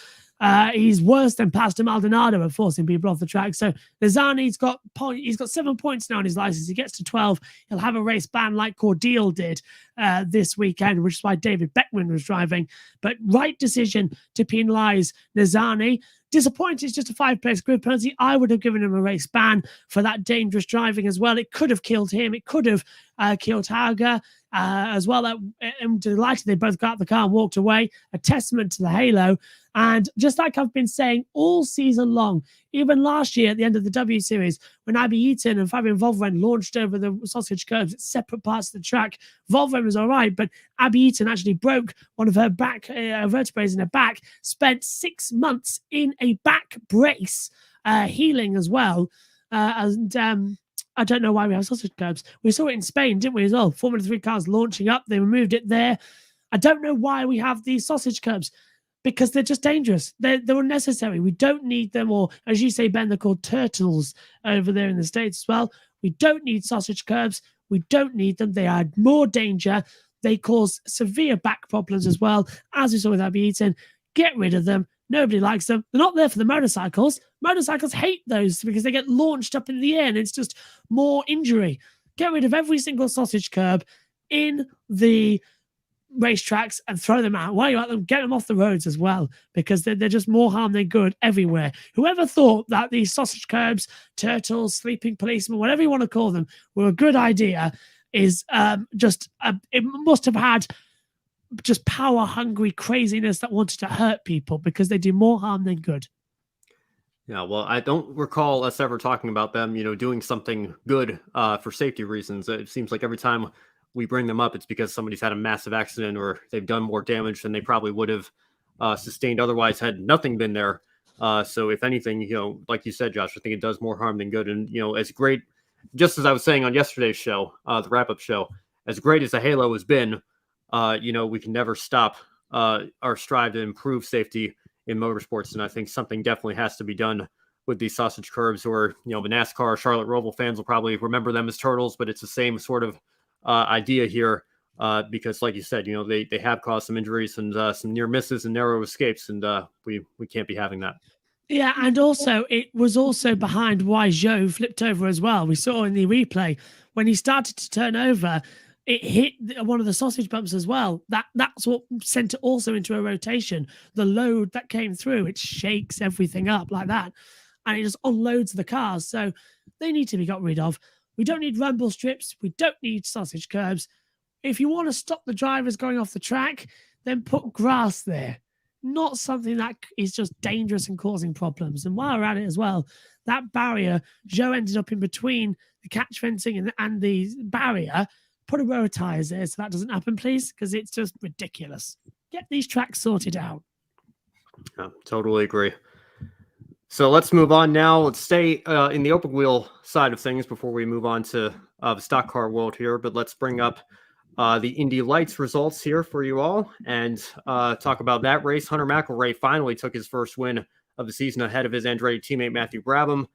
He's worse than Pastor Maldonado at forcing people off the track. So Nissany's got 7 points now on his license. He gets to 12. He'll have a race ban like Cordeal did this weekend, which is why David Beckman was driving. But right decision to penalise Nissany. Disappointed it's just a 5-place grid penalty. I would have given him a race ban for that dangerous driving as well. It could have killed him. It could have killed Hauger as well. I'm delighted they both got out of the car and walked away. A testament to the Halo. And just like I've been saying all season long, even last year at the end of the W Series, when Abby Eaton and Fabian Volveren launched over the sausage curbs at separate parts of the track, Volveren was all right, but Abby Eaton actually broke one of her back vertebrae in her back, spent 6 months in a back brace, healing as well. I don't know why we have sausage curbs. We saw it in Spain, didn't we, as well? Formula 3 cars launching up. They removed it there. I don't know why we have these sausage curbs, because they're just dangerous. They're unnecessary. We don't need them, or as you say, Ben, they're called turtles over there in the States as well. We don't need sausage curbs. We don't need them. They add more danger. They cause severe back problems as well, as we saw with Abby Eaton. Get rid of them. Nobody likes them. They're not there for the motorcycles. Motorcycles hate those because they get launched up in the air and it's just more injury. Get rid of every single sausage curb in the racetracks and throw them out. While you're at them, get them off the roads as well, because they're just more harm than good everywhere. Whoever thought that these sausage curbs, turtles, sleeping policemen, whatever you want to call them, were a good idea is it must have had just power-hungry craziness that wanted to hurt people, because they do more harm than good. Yeah, well, I don't recall us ever talking about them, doing something good for safety reasons. It seems like every time we bring them up, it's because somebody's had a massive accident or they've done more damage than they probably would have sustained otherwise had nothing been there. So if anything, like you said, Josh, I think it does more harm than good. And, as great, just as I was saying on yesterday's show, the wrap-up show, as great as the Halo has been, we can never stop our strive to improve safety in motorsports. And I think something definitely has to be done with these sausage curbs, or, the NASCAR Charlotte Roval fans will probably remember them as turtles, but it's the same sort of idea here, because like you said, they have caused some injuries and some near misses and narrow escapes, and we can't be having that. Yeah, and also it was also behind why Joe flipped over as well. We saw in the replay when he started to turn over, it hit one of the sausage bumps as well. That's what sent it also into a rotation. The load that came through, it shakes everything up like that, and it just unloads the cars. So they need to be got rid of. We don't need rumble strips. We don't need sausage curbs. If you want to stop the drivers going off the track, then put grass there. Not something that is just dangerous and causing problems. And while we're at it as well, that barrier, Joe ended up in between the catch fencing and the barrier. Put a row of tyres there so that doesn't happen, please, because it's just ridiculous. Get these tracks sorted out. Yeah, totally agree. So let's move on now. Let's stay in the open wheel side of things before we move on to the stock car world here. But let's bring up the Indy Lights results here for you all and talk about that race. Hunter McElroy finally took his first win of the season ahead of his Andretti teammate Matthew Brabham.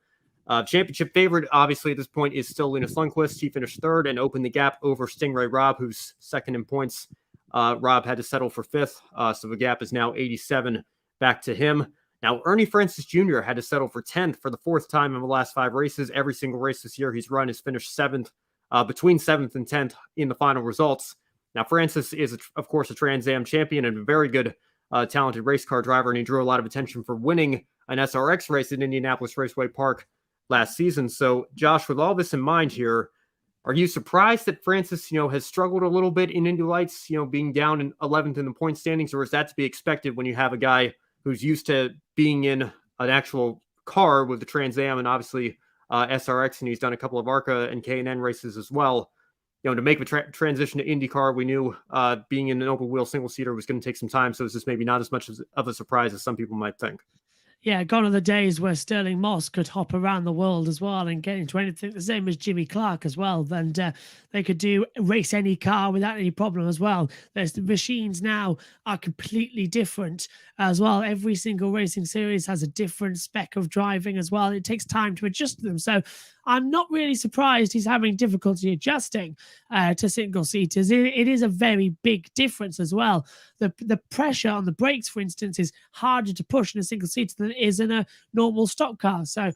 Championship favorite, obviously, at this point is still Linus Lundqvist. He finished third and opened the gap over Stingray Robb, who's second in points. Robb had to settle for fifth, so the gap is now 87 back to him. Now, Ernie Francis Jr. had to settle for 10th for the fourth time in the last 5 races. Every single race this year he's run has finished 7th, between 7th and 10th in the final results. Now, Francis is, of course, a Trans Am champion and a very good, talented race car driver, and he drew a lot of attention for winning an SRX race at Indianapolis Raceway Park last season. So, Josh, with all this in mind here, are you surprised that Francis, has struggled a little bit in Indy Lights, being down in 11th in the point standings, or is that to be expected when you have a guy who's used to being in an actual car with the Trans Am and obviously SRX, and he's done a couple of ARCA and K&N races as well? To make the transition to IndyCar, we knew being in an open wheel single seater was going to take some time, so it's just maybe not as much of a surprise as some people might think. Yeah, gone are the days where Sterling Moss could hop around the world as well and get into anything, the same as Jimmy Clark as well. And they could race any car without any problem as well. The machines now are completely different as well. Every single racing series has a different spec of driving as well. It takes time to adjust to them. So I'm not really surprised he's having difficulty adjusting to single seaters. It is a very big difference as well. The pressure on the brakes, for instance, is harder to push in a single seater than it is in a normal stock car. So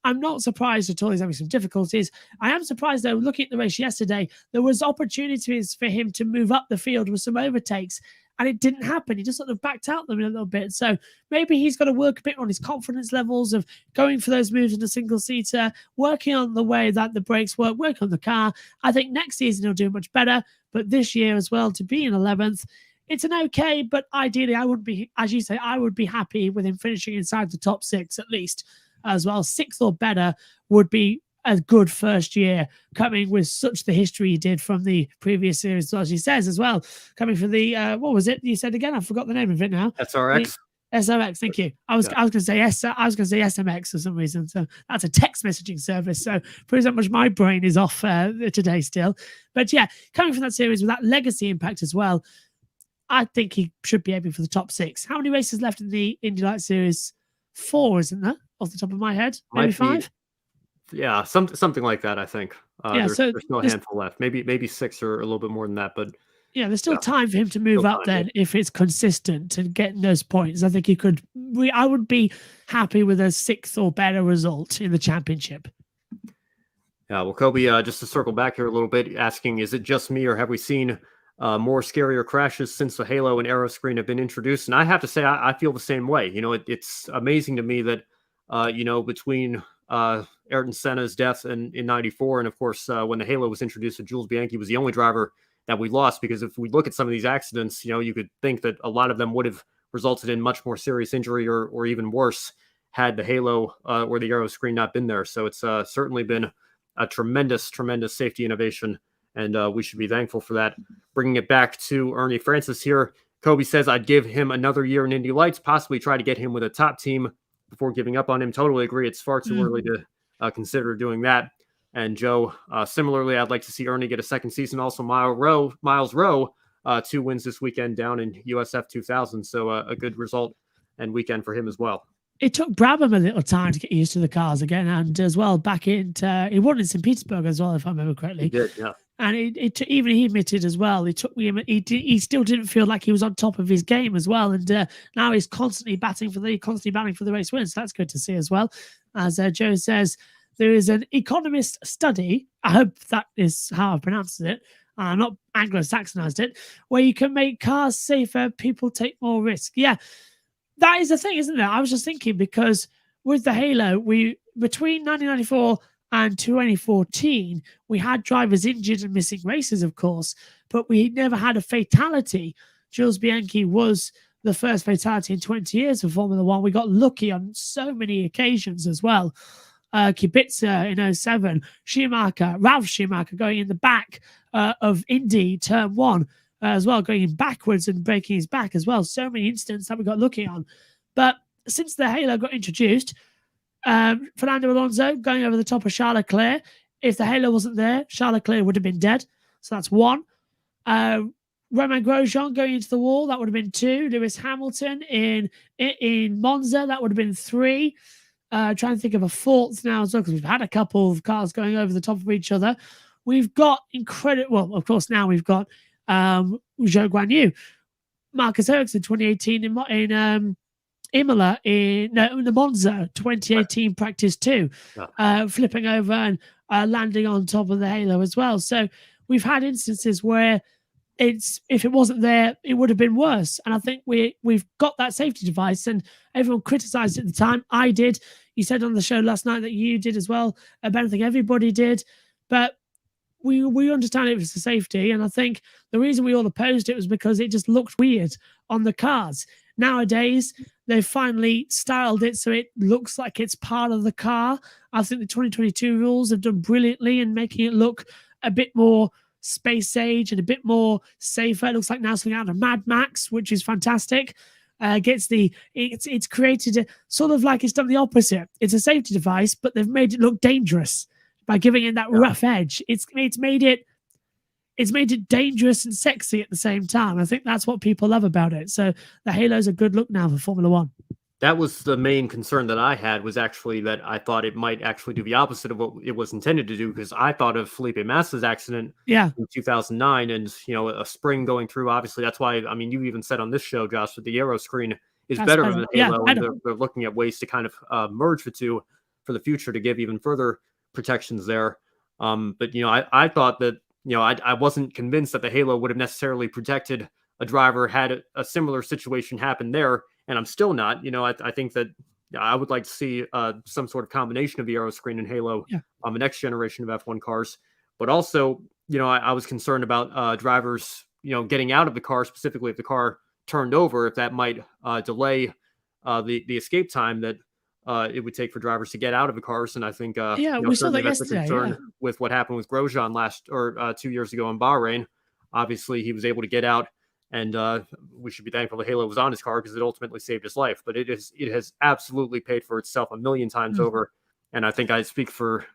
I'm not surprised at all he's having some difficulties. I am surprised, though, looking at the race yesterday, there was opportunities for him to move up the field with some overtakes, and it didn't happen. He just sort of backed out them a little bit. So maybe he's got to work a bit on his confidence levels of going for those moves in a single seater, working on the way that the brakes work on the car. I think next season he'll do much better, but this year as well, to be in 11th, it's an okay, but ideally I would be, as you say, I would be happy with him finishing inside the top 6 at least as well. 6th or better would be a good first year, coming with such the history he did from the previous series, as he says as well, coming from the what was it you said again? I forgot the name of it now. SRX. SRX, thank you. I was going to say SMX for some reason. So that's a text messaging service. So proves how much my brain is off today still. But yeah, coming from that series with that legacy impact as well, I think he should be aiming for the top 6. How many races left in the Indy Light Series? 4, isn't there? Off the top of my head, maybe 5. Yeah, something like that. I think. Yeah, there's still a handful left. Maybe 6 or a little bit more than that. But yeah, there's still time for him to move up. Then, if it's consistent and getting those points, I think he could. I would be happy with a 6th or better result in the championship. Yeah, well, Kobe, just to circle back here a little bit, asking, is it just me or have we seen more scarier crashes since the Halo and Aero screen have been introduced? And I have to say, I feel the same way. It's amazing to me that, between Ayrton Senna's death in 94, and of course, when the Halo was introduced, Jules Bianchi was the only driver that we lost, because if we look at some of these accidents, you could think that a lot of them would have resulted in much more serious injury or even worse had the Halo or the Aero screen not been there. So it's certainly been a tremendous safety innovation, and we should be thankful for that. Bringing it back to Ernie Francis here, Kobe says, I'd give him another year in Indy Lights, possibly try to get him with a top team before giving up on him. Totally agree. It's far too early to consider doing that. And Joe, similarly, I'd like to see Ernie get a second season. Also, Miles Rowe, 2 wins this weekend down in USF 2000. So a good result and weekend for him as well. It took Brabham a little time to get used to the cars again, and as well back he won in St. Petersburg as well, if I remember correctly. He did, yeah. And even he admitted as well, it took him. He still didn't feel like he was on top of his game as well, and now he's constantly batting for the race wins. So that's good to see as well. As Joe says, there is an Economist study. I hope that is how I pronounced it. Not Anglo-Saxonized it, where you can make cars safer, people take more risk. Yeah, that is the thing, isn't it? I was just thinking, because with the Halo, between 1994 and 2014, we had drivers injured and missing races, of course, but we never had a fatality. Jules Bianchi was the first fatality in 20 years for Formula One. We got lucky on so many occasions as well. Kubica in 07, Ralf Schumacher going in the back of Indy turn 1 as well, going backwards and breaking his back as well. So many incidents that we got lucky on. But since the halo got introduced, Fernando Alonso going over the top of Charles Leclerc. If the halo wasn't there, Charles Leclerc would have been dead. So that's 1. Romain Grosjean going into the wall, that would have been 2. Lewis Hamilton in Monza, that would have been 3. Trying to think of a 4th now as well, because we've had a couple of cars going over the top of each other. We've got incredible. Well, of course, now we've got Zhou Guanyu, Marcus Ericsson 2018 in Imola in the Monza 2018 practice 2, flipping over and landing on top of the halo as well. So we've had instances where if it wasn't there, it would have been worse. And I think we've got that safety device, and everyone criticized it at the time. I did. You said on the show last night that you did as well. I don't think everybody did, but we understand it was the safety. And I think the reason we all opposed it was because it just looked weird on the cars. Nowadays, they've finally styled it so it looks like it's part of the car. I think the 2022 rules have done brilliantly in making it look a bit more space age and a bit more safer. It looks like now something out of Mad Max, which is fantastic. It's created a sort of like it's done the opposite. It's a safety device, but they've made it look dangerous by giving it that rough edge. It's made it dangerous and sexy at the same time. I think that's what people love about it. So the halo's a good look now for Formula One. That was the main concern that I had, was actually that I thought it might actually do the opposite of what it was intended to do, because I thought of Felipe Massa's accident in 2009 and, a spring going through. Obviously, that's why, you even said on this show, Josh, that the aero screen is better than the halo. And they're looking at ways to kind of merge the two for the future to give even further protections there. But I thought that, I wasn't convinced that the halo would have necessarily protected a driver had a similar situation happen there. And I'm still not. I think that I would like to see some sort of combination of the aero screen and halo on the next generation of F1 cars. But also, I was concerned about drivers, getting out of the car, specifically if the car turned over, if that might delay the escape time that it would take for drivers to get out of the cars. And I think we saw that that's yesterday, a concern with what happened with Grosjean 2 years ago in Bahrain. Obviously, he was able to get out. And we should be thankful the halo was on his car, because it ultimately saved his life. But it has absolutely paid for itself a million times over. And I think I speak for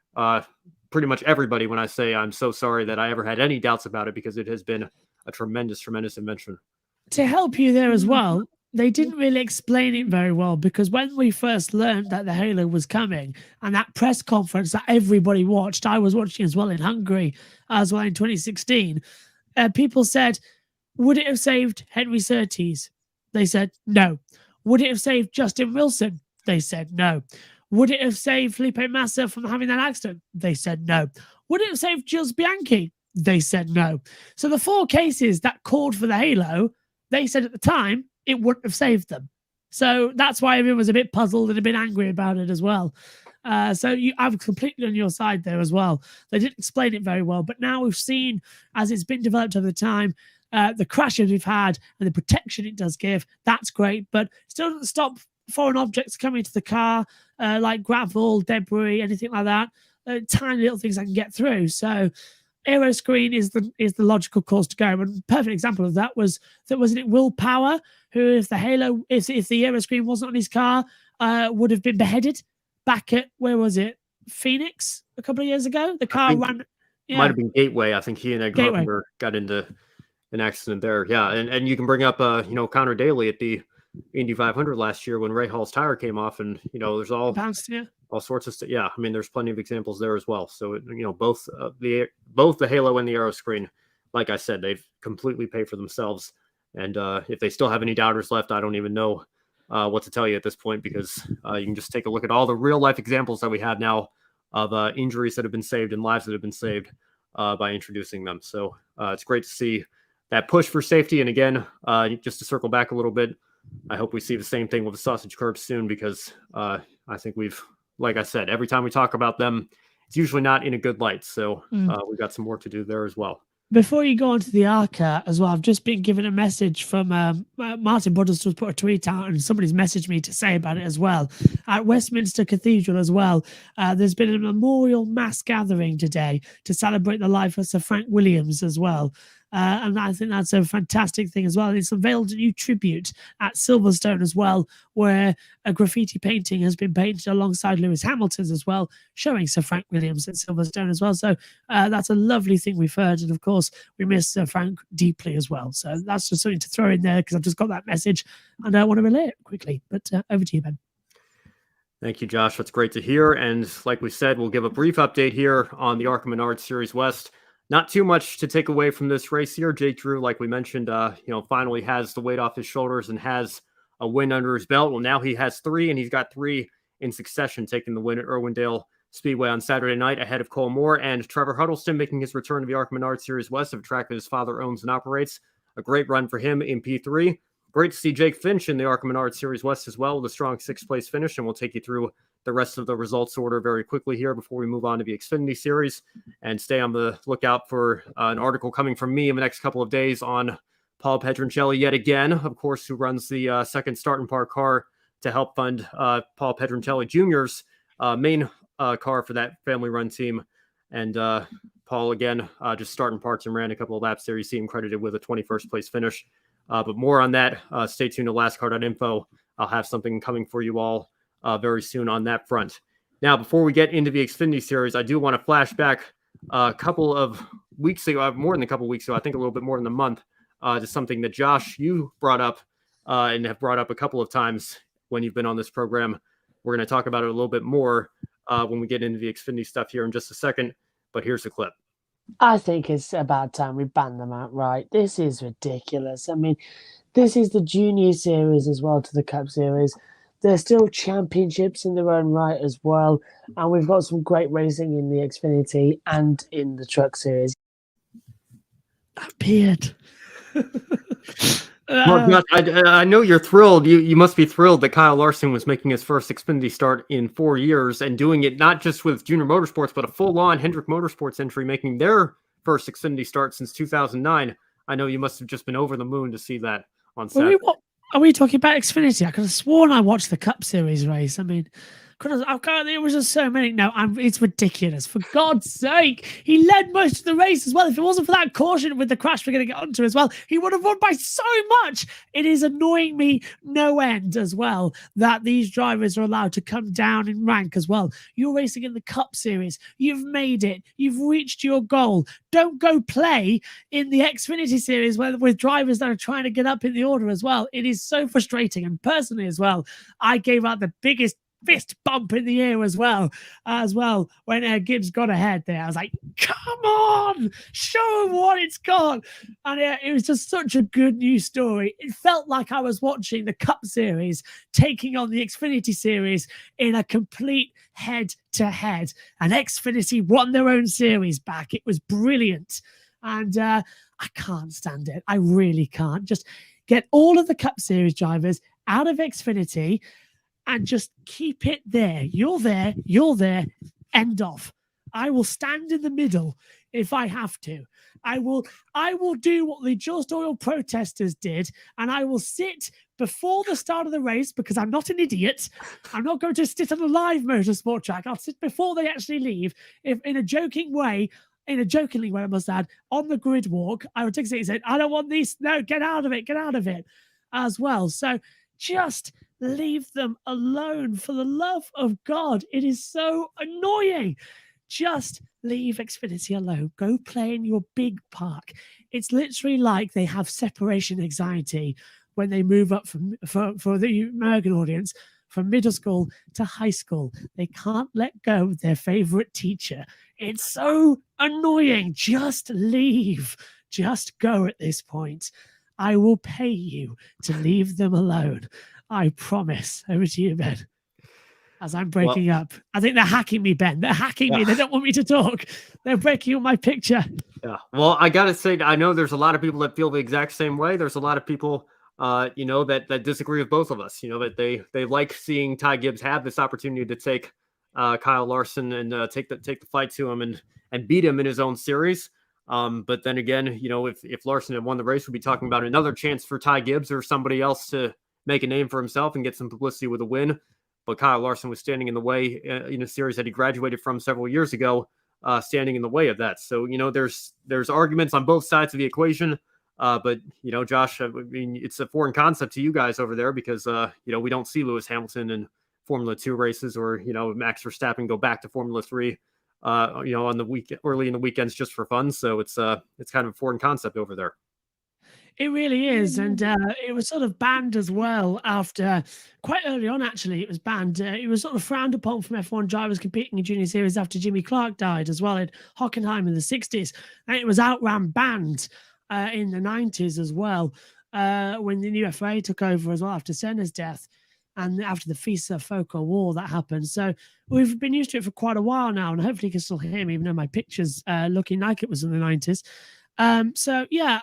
pretty much everybody when I say I'm so sorry that I ever had any doubts about it, because it has been a tremendous invention. To help you there as well, they didn't really explain it very well, because when we first learned that the halo was coming, and that press conference that everybody watched, I was watching as well in Hungary as well in 2016, people said, would it have saved Henry Surtees? They said no. Would it have saved Justin Wilson? They said no. Would it have saved Felipe Massa from having that accident? They said no. Would it have saved Jules Bianchi? They said no. So the 4 cases that called for the halo, they said at the time it wouldn't have saved them. So that's why everyone was a bit puzzled and a bit angry about it as well. So I'm completely on your side there as well. They didn't explain it very well, but now we've seen, as it's been developed over the time, the crashes we've had and the protection it does give, that's great, but still doesn't stop foreign objects coming to the car, like gravel, debris, anything like that, tiny little things I can get through. So aero screen is the logical course to go. And perfect example of that wasn't it Will Power, who if the aero screen wasn't on his car, would have been beheaded back at, where was it, Phoenix a couple of years ago? The car ran. Might have been Gateway. I think he and Ed Carpenter got into an accident there. Yeah. And you can bring up, Connor Daly at the Indy 500 last year when Ray Hall's tire came off, and, there's all sorts of stuff. Yeah. There's plenty of examples there as well. So, both the halo and the aero screen, like I said, they've completely paid for themselves. And if they still have any doubters left, I don't even know what to tell you at this point, because you can just take a look at all the real life examples that we have now of injuries that have been saved and lives that have been saved by introducing them. So it's great to see that push for safety. And again, just to circle back a little bit, I hope we see the same thing with the sausage curbs soon, because I think like I said, every time we talk about them, it's usually not in a good light. So we've got some work to do there as well. Before you go on to the ARCA as well, I've just been given a message from Martin Buddles put a tweet out, and somebody's messaged me to say about it as well. At Westminster Cathedral as well, there's been a memorial mass gathering today to celebrate the life of Sir Frank Williams as well. And I think that's a fantastic thing as well. And it's unveiled a new tribute at Silverstone as well, where a graffiti painting has been painted alongside Lewis Hamilton's as well, showing Sir Frank Williams at Silverstone as well. So that's a lovely thing we've heard. And of course, we miss Sir Frank deeply as well. So that's just something to throw in there because I've just got that message and I want to relay it quickly. But over to you, Ben. Thank you, Josh. That's great to hear. And like we said, we'll give a brief update here on the ARCA Menards Series West. Not too much to take away from this race here. Jake Drew, like we mentioned, finally has the weight off his shoulders and has a win under his belt. Well, now he has 3, and he's got 3 in succession, taking the win at Irwindale Speedway on Saturday night ahead of Cole Moore and Trevor Huddleston, making his return to the ARCA Menards Series West, of a track that his father owns and operates. A great run for him in P3. Great to see Jake Finch in the ARCA Menards Series West as well, with a strong 6th place finish, and we'll take you through the rest of the results order very quickly here before we move on to the Xfinity Series, and stay on the lookout for an article coming from me in the next couple of days on Paul Pedroncelli yet again, of course, who runs the second Start and Park car to help fund Paul Pedroncelli Jr.'s main car for that family-run team. And Paul, again, just starting parts and ran a couple of laps there. You see him credited with a 21st place finish. But more on that. Stay tuned to lastcar.info. I'll have something coming for you all very soon on that front. Now, before we get into the Xfinity Series, I do want to flash back a couple of weeks ago, more than a couple of weeks ago, I think a little bit more than a month, to something that Josh, you brought up and have brought up a couple of times when you've been on this program. We're going to talk about it a little bit more when we get into the Xfinity stuff here in just a second, but here's the clip. I think it's about time we ban them outright. This is ridiculous. I mean, this is the junior series as well to the Cup Series. There's still championships in their own right as well. And we've got some great racing in the Xfinity and in the Truck Series. That beard. Well, I know you're thrilled. You must be thrilled that Kyle Larson was making his first Xfinity start in 4 years and doing it not just with Junior Motorsports, but a full-on Hendrick Motorsports entry, making their first Xfinity start since 2009. I know you must have just been over the moon to see that on Saturday. Are we talking about Xfinity? I could have sworn I watched the Cup Series race. I mean, there was just so many. No, it's ridiculous. For God's sake, he led most of the race as well. If it wasn't for that caution with the crash we're going to get onto as well, he would have won by so much. It is annoying me no end as well that these drivers are allowed to come down in rank as well. You're racing in the Cup Series. You've made it. You've reached your goal. Don't go play in the Xfinity Series with drivers that are trying to get up in the order as well. It is so frustrating. And personally as well, I gave out the biggest fist bump in the air as well when Gibbs got ahead there. I was like, come on, show him what it's got. And it was just such a good news story. It felt like I was watching the Cup Series taking on the Xfinity Series in a complete head-to-head. And Xfinity won their own series back. It was brilliant. And I can't stand it. I really can't. Just get all of the Cup Series drivers out of Xfinity and just keep it there. You're there, end of. I will stand in the middle if I have to. I will do what the Just Oil protesters did, and I will sit before the start of the race because I'm not an idiot. I'm not going to sit on a live motorsport track. I'll sit before they actually leave, in a jokingly way, I must add, on the grid walk. I would take a seat and say, I don't want these. No, get out of it as well. So just leave them alone, for the love of God. It is so annoying. Just leave Xfinity alone. Go play in your big park. It's literally like they have separation anxiety when they move up for the American audience from middle school to high school. They can't let go of their favorite teacher. It's so annoying. Just leave. Just go at this point. I will pay you to leave them alone. I promise. Over to you, Ben. As I'm breaking up. I think they're hacking me, Ben. They're hacking me. They don't want me to talk. They're breaking up my picture. Yeah. Well, I got to say, I know there's a lot of people that feel the exact same way. There's a lot of people, that disagree with both of us. That they like seeing Ty Gibbs have this opportunity to take Kyle Larson and take the fight to him and beat him in his own series. But then again, if Larson had won the race, we'd be talking about another chance for Ty Gibbs or somebody else to make a name for himself and get some publicity with a win. But Kyle Larson was standing in the way in a series that he graduated from several years ago standing in the way of that. So, there's arguments on both sides of the equation. But, Josh, I mean, it's a foreign concept to you guys over there because, we don't see Lewis Hamilton in Formula 2 races or, Max Verstappen go back to Formula 3, on the week early in the weekends just for fun. So it's kind of a foreign concept over there. It really is. And it was sort of banned as well after quite early on, actually. It was banned. It was sort of frowned upon from F1 drivers competing in junior series after Jimmy Clark died as well at Hockenheim in the 60s. And it was outright banned in the 90s as well when the new FIA took over as well after Senna's death and after the FISA-FOCA war that happened. So we've been used to it for quite a while now, and hopefully you can still hear me, even though my picture's looking like it was in the 90s. So yeah,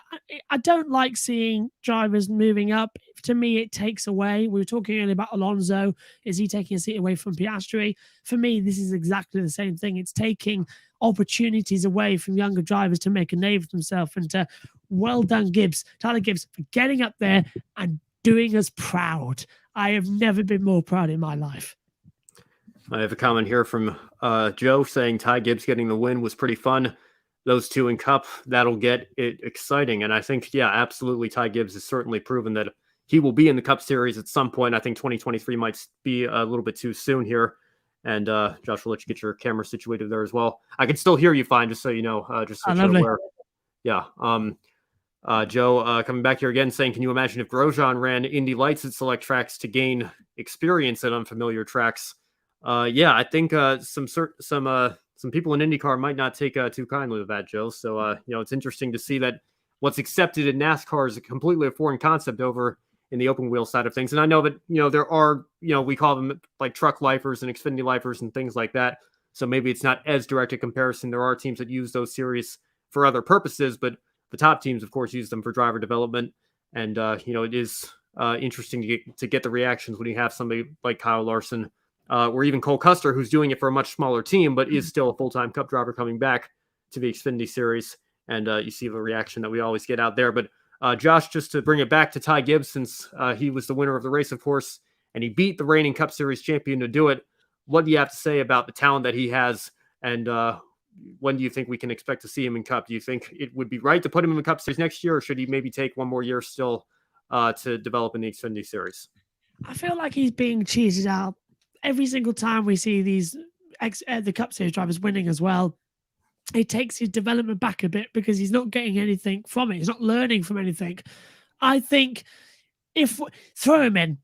I don't like seeing drivers moving up. To me, it takes away. We were talking earlier about Alonso. Is he taking a seat away from Piastri? For me, this is exactly the same thing. It's taking opportunities away from younger drivers to make a name for themselves. And well done, Gibbs, Tyler Gibbs, for getting up there and doing us proud. I have never been more proud in my life. I have a comment here from Joe saying Ty Gibbs getting the win was pretty fun. Those two in Cup, that'll get it exciting. And I think, yeah, absolutely, Ty Gibbs has certainly proven that he will be in the Cup Series at some point. I think 2023 might be a little bit too soon here. And Josh, will let you get your camera situated there as well. I can still hear you fine, just so you know. Just so you're aware. Yeah. Joe, coming back here again, saying, can you imagine if Grosjean ran Indy Lights at select tracks to gain experience at unfamiliar tracks? Yeah, I think some people in IndyCar might not take too kindly with that, Joe. So, it's interesting to see that what's accepted in NASCAR is completely a foreign concept over in the open wheel side of things. And I know that, there are, we call them like truck lifers and Xfinity lifers and things like that. So maybe it's not as direct a comparison. There are teams that use those series for other purposes, but the top teams, of course, use them for driver development. And, it is interesting to get the reactions when you have somebody like Kyle Larson, or even Cole Custer, who's doing it for a much smaller team, but is still a full-time Cup driver coming back to the Xfinity Series. And you see the reaction that we always get out there. But Josh, just to bring it back to Ty Gibbs, since he was the winner of the race, of course, and he beat the reigning Cup Series champion to do it, what do you have to say about the talent that he has? And when do you think we can expect to see him in Cup? Do you think it would be right to put him in the Cup Series next year, or should he maybe take one more year still to develop in the Xfinity Series? I feel like he's being cheated out every single time we see these the Cup Series drivers winning as well. It takes his development back a bit because he's not getting anything from it. He's not learning from anything. I think if throw him in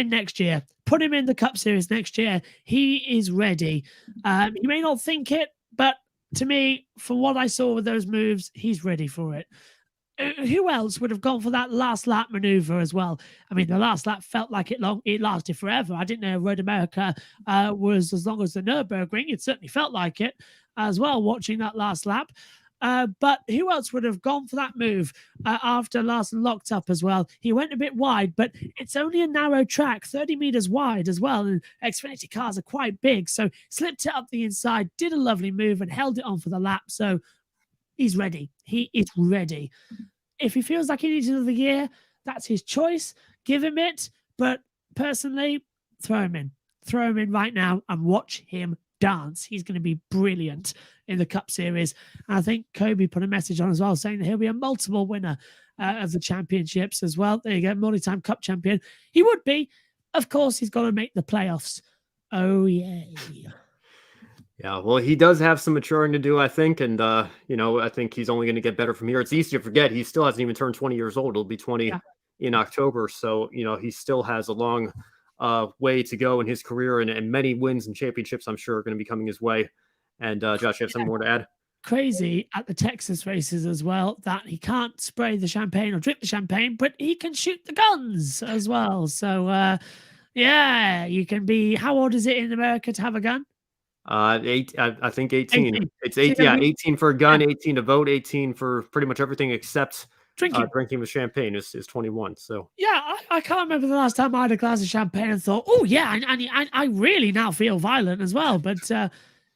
next year, put him in the Cup Series next year. He is ready. He may not think it, but to me, from what I saw with those moves, he's ready for it. Who else would have gone for that last lap maneuver as well? I mean, the last lap felt like it lasted forever. I didn't know Road America was as long as the Nürburgring. It certainly felt like it as well, watching that last lap. But who else would have gone for that move after Larson locked up as well? He went a bit wide, but it's only a narrow track, 30 meters wide as well. And Xfinity cars are quite big. So slipped it up the inside, did a lovely move and held it on for the lap. So he's ready. He is ready. If he feels like he needs another year, that's his choice. Give him it. But personally, throw him in. Throw him in right now and watch him dance. He's going to be brilliant in the Cup Series. And I think Kobe put a message on as well saying that he'll be a multiple winner of the championships as well. There you go, multi-time Cup champion. He would be. Of course, he's got to make the playoffs. Oh, yeah. Yeah, well, he does have some maturing to do, I think. And, I think he's only going to get better from here. It's easy to forget. He still hasn't even turned 20 years old. He'll be 20 in October. So, he still has a long way to go in his career, and many wins and championships, I'm sure, are going to be coming his way. And Josh, you have something more to add? Crazy at the Texas races as well that he can't spray the champagne or drink the champagne, but he can shoot the guns as well. So, you can be. How old is it in America to have a gun? I think 18. It's 18. Yeah, 18 for a gun, 18 to vote, 18 for pretty much everything except drinking with champagne is 21. So yeah, I can't remember the last time I had a glass of champagne and thought, oh yeah, I really now feel violent as well. But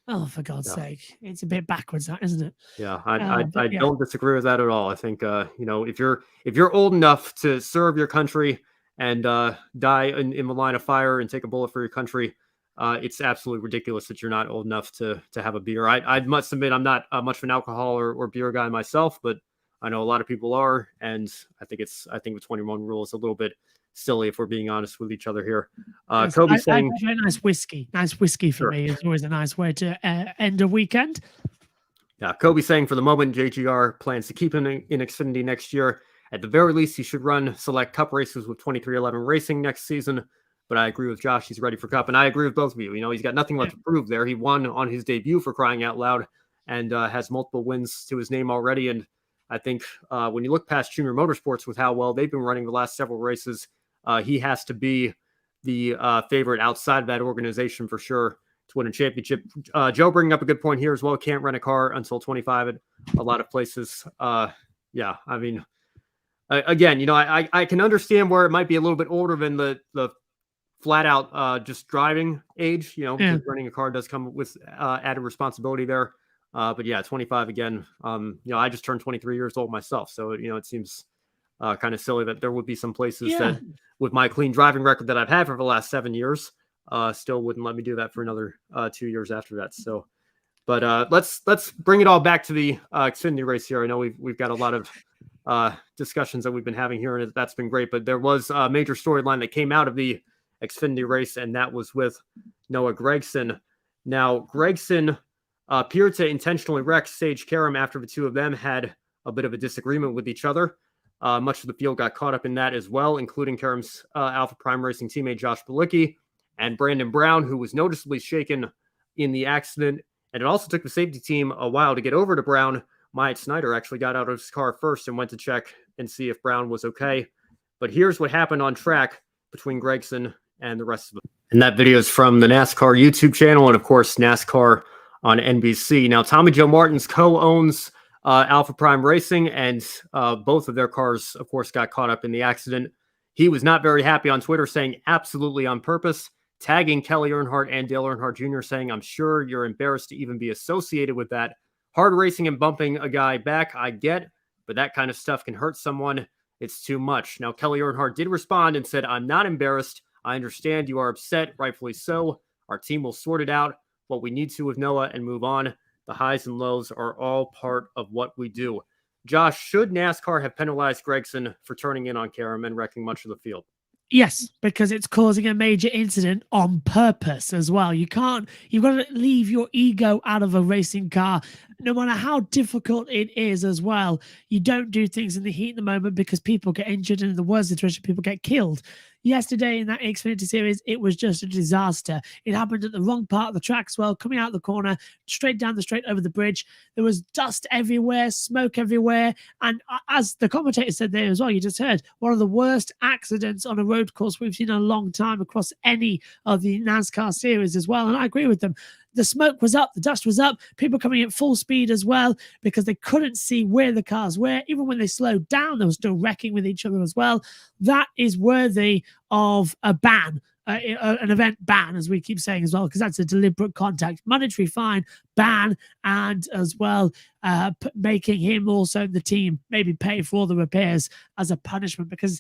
oh, for God's sake, it's a bit backwards, that isn't it? Yeah, I don't disagree with that at all. I think if you're old enough to serve your country and die in the line of fire and take a bullet for your country, it's absolutely ridiculous that you're not old enough to have a beer. I must admit I'm not much of an alcohol or beer guy myself, but I know a lot of people are, and I think the 21 rule is a little bit silly if we're being honest with each other here. Yes, Kobe I saying, very nice whiskey. Nice whiskey for Sure. me is always a nice way to end a weekend. Yeah, Kobe saying for the moment, JGR plans to keep him in Xfinity next year. At the very least, he should run select Cup races with 2311 Racing next season. But I agree with Josh. He's ready for Cup. And I agree with both of you. You know, he's got nothing left to prove there. He won on his debut, for crying out loud, and has multiple wins to his name already. And I think when you look past Junior Motorsports with how well they've been running the last several races, he has to be the favorite outside of that organization for sure to win a championship. Joe bringing up a good point here as well. Can't rent a car until 25 at a lot of places. Yeah, I mean, again, you know, I can understand where it might be a little bit older than the flat out just driving age, you know, because renting a car does come with added responsibility there. But yeah, 25 again. You know, I just turned 23 years old myself. So, you know, it seems kind of silly that there would be some places that with my clean driving record that I've had for the last 7 years, still wouldn't let me do that for another 2 years after that. So, but let's bring it all back to the Xfinity race here. I know we've got a lot of discussions that we've been having here, and that's been great. But there was a major storyline that came out of the Xfinity race, and that was with Noah Gragson. Now, Gragson appeared to intentionally wreck Sage Karam after the two of them had a bit of a disagreement with each other. Much of the field got caught up in that as well, including Karam's Alpha Prime Racing teammate Josh Bilicki and Brandon Brown, who was noticeably shaken in the accident. And it also took the safety team a while to get over to Brown. Myatt Snyder actually got out of his car first and went to check and see if Brown was okay. But here's what happened on track between Gragson and the rest of them. And that video is from the NASCAR YouTube channel and, of course, NASCAR on NBC. Now, Tommy Joe Martins co-owns Alpha Prime Racing, and both of their cars, of course, got caught up in the accident. He was not very happy on Twitter, saying absolutely on purpose, tagging Kelly Earnhardt and Dale Earnhardt Jr., saying, I'm sure you're embarrassed to even be associated with that. Hard racing and bumping a guy back, I get, but that kind of stuff can hurt someone. It's too much. Now, Kelly Earnhardt did respond and said, I'm not embarrassed. I understand you are upset, rightfully so. Our team will sort it out, what we need to with Noah, and move on. The highs and lows are all part of what we do. Josh, should NASCAR have penalized Gragson for turning in on Karam and wrecking much of the field? Yes, because it's causing a major incident on purpose as well. You've got to leave your ego out of a racing car, no matter how difficult it is as well. You don't do things in the heat of the moment because people get injured, and in the worst situation, people get killed. Yesterday in that Xfinity Series, it was just a disaster. It happened at the wrong part of the track as well, coming out the corner, straight down the straight over the bridge. There was dust everywhere, smoke everywhere. And as the commentator said there as well, you just heard, one of the worst accidents on a road course we've seen in a long time across any of the NASCAR series as well. And I agree with them. The smoke was up, the dust was up, people coming at full speed as well because they couldn't see where the cars were. Even when they slowed down, they were still wrecking with each other as well. That is worthy of a ban, an event ban, as we keep saying as well, because that's a deliberate contact, monetary fine, ban, and as well making him also the team maybe pay for all the repairs as a punishment, because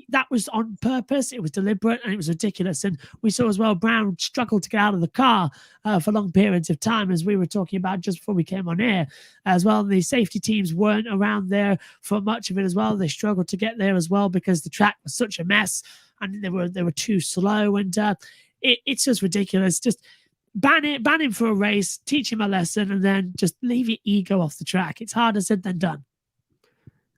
that was on purpose, it was deliberate, and it was ridiculous. And we saw as well Brown struggled to get out of the car for long periods of time, as we were talking about just before we came on air as well. And the safety teams weren't around there for much of it as well. They struggled to get there as well because the track was such a mess and they were too slow, and it's just ridiculous. Just ban him for a race, teach him a lesson, and then just leave your ego off the track. It's harder said than done.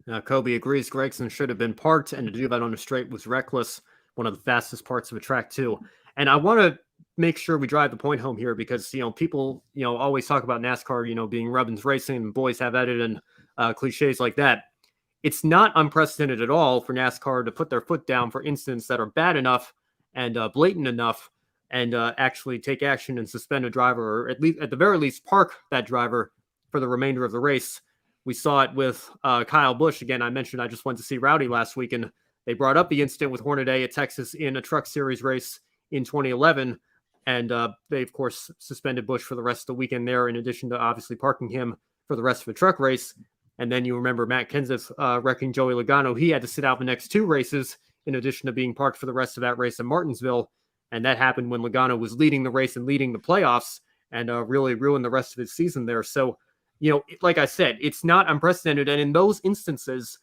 Now, Kobe agrees Gragson should have been parked, and to do that on the straight was reckless. One of the fastest parts of a track too. And I want to make sure we drive the point home here, because people always talk about NASCAR being Rubbins racing and boys have at it and cliches like that. It's not unprecedented at all for NASCAR to put their foot down for incidents that are bad enough and blatant enough, and actually take action and suspend a driver, or at the very least park that driver for the remainder of the race. We saw it with Kyle Busch. Again, I mentioned I just went to see Rowdy last week, and they brought up the incident with Hornaday at Texas in a Truck Series race in 2011. And they, of course, suspended Busch for the rest of the weekend there, in addition to obviously parking him for the rest of the truck race. And then you remember Matt Kenseth wrecking Joey Logano. He had to sit out the next two races, in addition to being parked for the rest of that race in Martinsville. And that happened when Logano was leading the race and leading the playoffs and really ruined the rest of his season there. So, like I said, it's not unprecedented. And in those instances,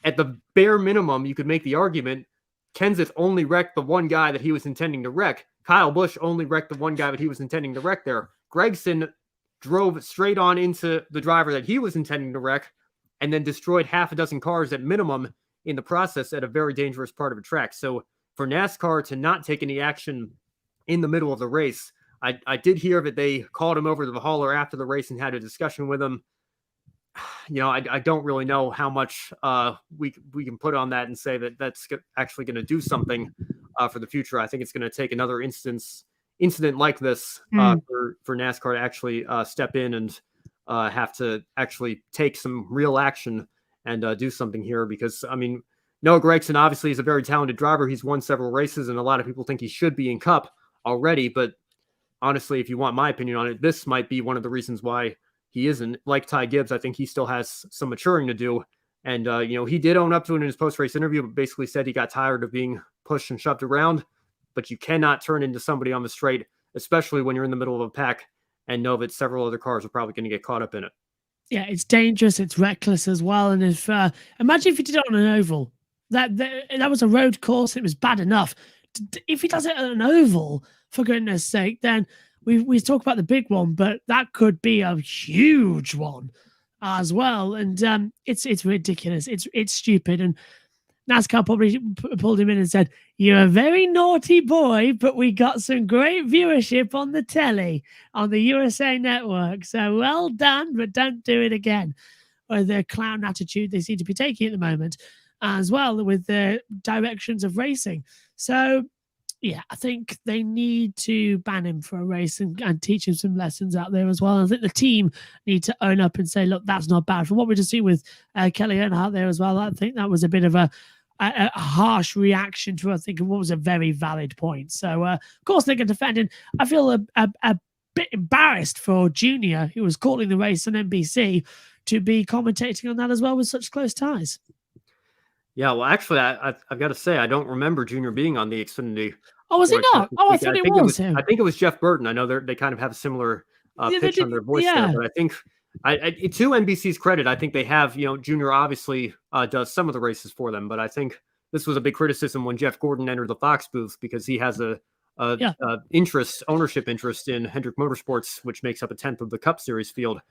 at the bare minimum, you could make the argument Kenseth only wrecked the one guy that he was intending to wreck. Kyle Busch only wrecked the one guy that he was intending to wreck there. Gragson drove straight on into the driver that he was intending to wreck and then destroyed half a dozen cars at minimum in the process at a very dangerous part of a track. So for NASCAR to not take any action in the middle of the race, I did hear that they called him over to the hauler after the race and had a discussion with him. I don't really know how much we can put on that and say that that's actually going to do something for the future. I think it's going to take another incident like this for NASCAR to actually step in and have to actually take some real action and do something here. Because, Noah Gragson obviously is a very talented driver. He's won several races, and a lot of people think he should be in Cup already. But honestly, if you want my opinion on it, this might be one of the reasons why he isn't. Like Ty Gibbs, I think he still has some maturing to do. And, he did own up to it in his post-race interview, but basically said he got tired of being pushed and shoved around. But you cannot turn into somebody on the straight, especially when you're in the middle of a pack and know that several other cars are probably going to get caught up in it. Yeah, it's dangerous. It's reckless as well. And if imagine if he did it on an oval, that was a road course. It was bad enough. If he does it on an oval, for goodness sake, then we talk about the big one, but that could be a huge one as well. And it's ridiculous. It's stupid. And NASCAR probably pulled him in and said, "You're a very naughty boy, but we got some great viewership on the telly, on the USA Network. So well done, but don't do it again." Or the clown attitude they seem to be taking at the moment, as well with the directions of racing. So, yeah, I think they need to ban him for a race and teach him some lessons out there as well. I think the team need to own up and say, look, that's not bad. From what we just see with Kelly Earnhardt there as well, I think that was a bit of a harsh reaction to, I think, what was a very valid point. So, of course, they're going to defend. And I feel a bit embarrassed for Junior, who was calling the race on NBC, to be commentating on that as well with such close ties. Yeah, well, actually, I've got to say, I don't remember Junior being on the Xfinity. Oh, was he not? Oh, I thought it was him. I think it was Jeff Burton. I know they kind of have a similar pitch on their voice there, but I think, to NBC's credit, I think they have, Junior obviously does some of the races for them, but I think this was a big criticism when Jeff Gordon entered the Fox booth because he has ownership interest in Hendrick Motorsports, which makes up 1/10 of the Cup Series field.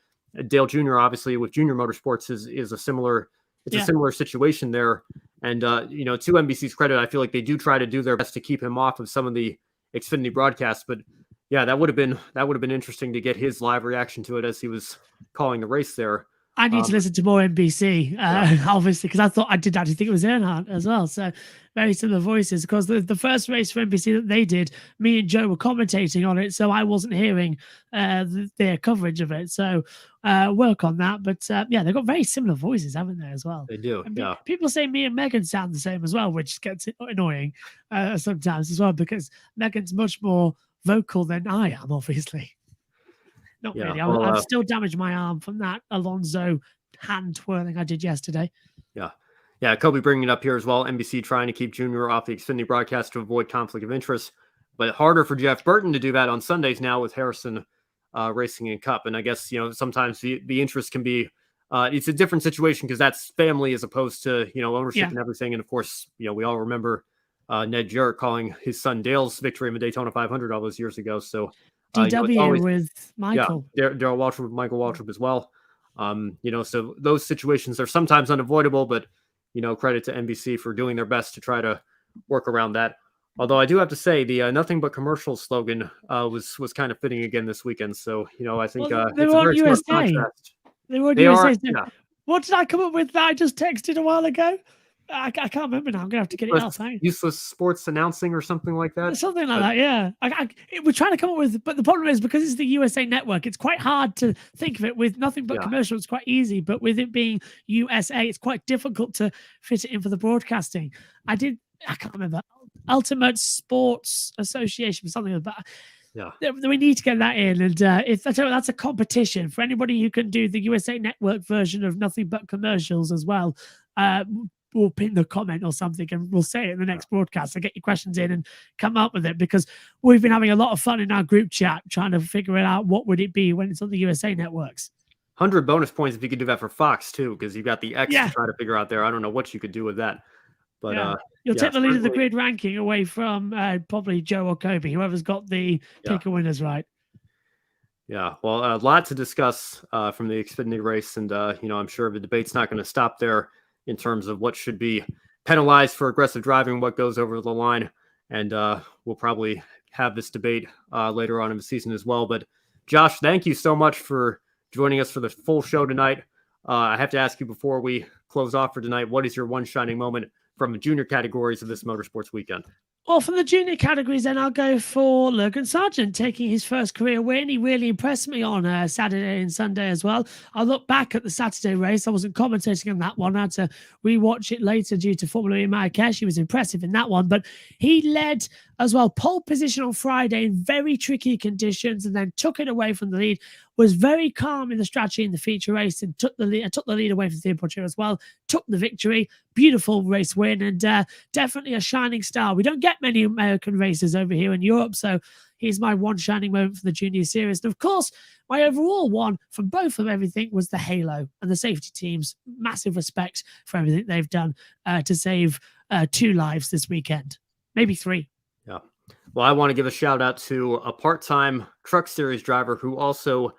Dale Jr., obviously, with Junior Motorsports is a similar. It's a similar situation there. And, to NBC's credit, I feel like they do try to do their best to keep him off of some of the Xfinity broadcasts. But yeah, that would have been interesting to get his live reaction to it as he was calling the race there. I need to listen to more NBC, obviously, because I did actually think it was Earnhardt as well. So very similar voices. Because the first race for NBC that they did, me and Joe were commentating on it, so I wasn't hearing their coverage of it. So work on that. But they've got very similar voices, haven't they, as well? They do, and yeah. People say me and Megan sound the same as well, which gets annoying sometimes as well, because Megan's much more vocal than I am, obviously. Not really. I've still damaged my arm from that Alonso hand twirling I did yesterday. Yeah. Kobe bringing it up here as well. NBC trying to keep Junior off the Xfinity broadcast to avoid conflict of interest, but harder for Jeff Burton to do that on Sundays now with Harrison racing in Cup. And I guess, sometimes the interest can be, it's a different situation because that's family as opposed to, ownership and everything. And of course, we all remember Ned Jarrett calling his son Dale's victory in the Daytona 500 all those years ago. So DW with Michael. Yeah, Darrell Waltrip with Michael Waltrip as well. So those situations are sometimes unavoidable, but, credit to NBC for doing their best to try to work around that. Although I do have to say the nothing but commercials slogan was kind of fitting again this weekend. So, I think they were on USA. They were on USA. What did I come up with that I just texted a while ago? I can't remember now. I'm gonna have to get it out. Useless sports announcing or something like that. Something like that, yeah. We're trying to come up with, but the problem is because it's the USA Network, it's quite hard to think of it with nothing but commercials. It's quite easy, but with it being USA, it's quite difficult to fit it in for the broadcasting. I can't remember. Ultimate Sports Association or something like that. Yeah, we need to get that in, and that's a competition for anybody who can do the USA Network version of nothing but commercials as well. we'll pin the comment or something and we'll say it in the next broadcast. So get your questions in and come up with it, because we've been having a lot of fun in our group chat trying to figure it out. What would it be when it's on the USA networks? 100 bonus points if you could do that for Fox too, because you've got the X to try to figure out there. I don't know what you could do with that, but you'll take the lead of the grid ranking away from probably Joe or Kobe, whoever's got the ticker winners right. Yeah, well, a lot to discuss from the Xfinity race, and I'm sure the debate's not going to stop there in terms of what should be penalized for aggressive driving, what goes over the line, and we'll probably have this debate later on in the season as well. But Josh, thank you so much for joining us for the full show tonight. I have to ask you before we close off for tonight, what is your one shining moment from the junior categories of this motorsports weekend? Well, from the junior categories, then I'll go for Logan Sargent taking his first career win. He really impressed me on Saturday and Sunday as well. I look back at the Saturday race. I wasn't commentating on that one. I had to rewatch it later due to Formula E Marrakesh. He was impressive in that one, but he led as well pole position on Friday in very tricky conditions and then took it away from the lead. Was very calm in the strategy in the feature race and took the lead away from Theo Butcher as well. Took the victory. Beautiful race win and definitely a shining star. We don't get many American races over here in Europe, so he's my one shining moment for the Junior Series. And of course, my overall one from both of everything was the halo and the safety teams. Massive respect for everything they've done to save 2 lives this weekend, maybe 3. Yeah. Well, I want to give a shout out to a part-time Truck Series driver who also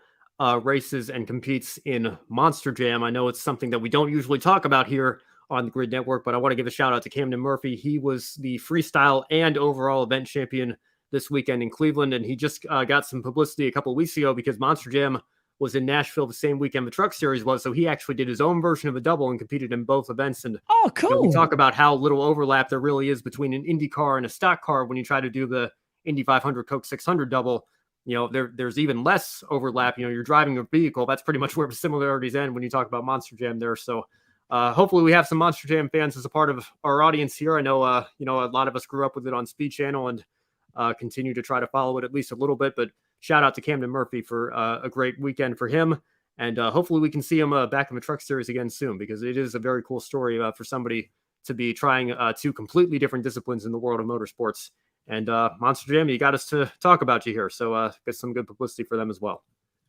races and competes in Monster Jam. I know it's something that we don't usually talk about here on the Grid Network, but I want to give a shout out to Camden Murphy. He was the freestyle and overall event champion this weekend in Cleveland, and he just got some publicity a couple of weeks ago because Monster Jam was in Nashville the same weekend the Truck Series was, so he actually did his own version of a double and competed in both events. And cool. We talk about how little overlap there really is between an Indy car and a stock car when you try to do the Indy 500 Coke 600 double. There's even less overlap. You're driving a vehicle. That's pretty much where the similarities end when you talk about Monster Jam there. So hopefully we have some Monster Jam fans as a part of our audience here. I know, a lot of us grew up with it on Speed Channel and continue to try to follow it at least a little bit. But shout out to Camden Murphy for a great weekend for him. And hopefully we can see him back in the Truck Series again soon, because it is a very cool story for somebody to be trying 2 completely different disciplines in the world of motorsports. And Monster Jam, you got us to talk about you here. So get some good publicity for them as well.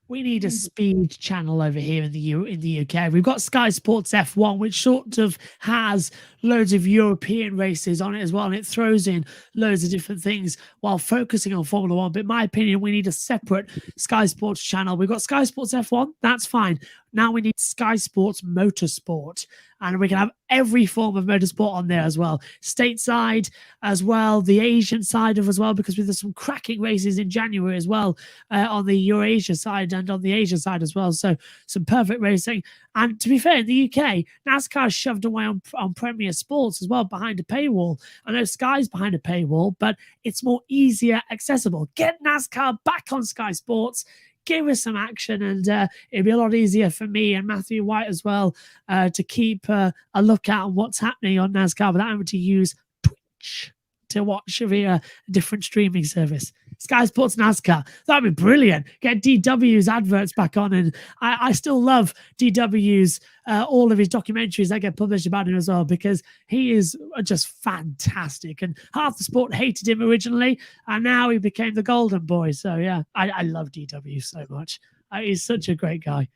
We need a speed channel over here in the UK. We've got Sky Sports F1, which sort of has loads of European races on it as well, and it throws in loads of different things while focusing on Formula One. But in my opinion, we need a separate Sky Sports channel. We've got Sky Sports F1, that's fine. Now we need Sky Sports Motorsport, and we can have every form of motorsport on there as well. Stateside as well, the Asian side of as well, because there's some cracking races in January as well on the Eurasia side and on the Asia side as well. So some perfect racing. And to be fair, in the UK, NASCAR shoved away on Premier Sports as well behind a paywall. I know Sky's behind a paywall, but it's more easier accessible. Get NASCAR back on Sky Sports. Give us some action, and it'll be a lot easier for me and Matthew White as well to keep a lookout on what's happening on NASCAR without having to use Twitch to watch via a different streaming service. Sky Sports NASCAR, that'd be brilliant. Get DW's adverts back on, and I still love DW's all of his documentaries that get published about him as well, because he is just fantastic, and half the sport hated him originally, and now he became the golden boy. So yeah, I love DW so much. He's such a great guy.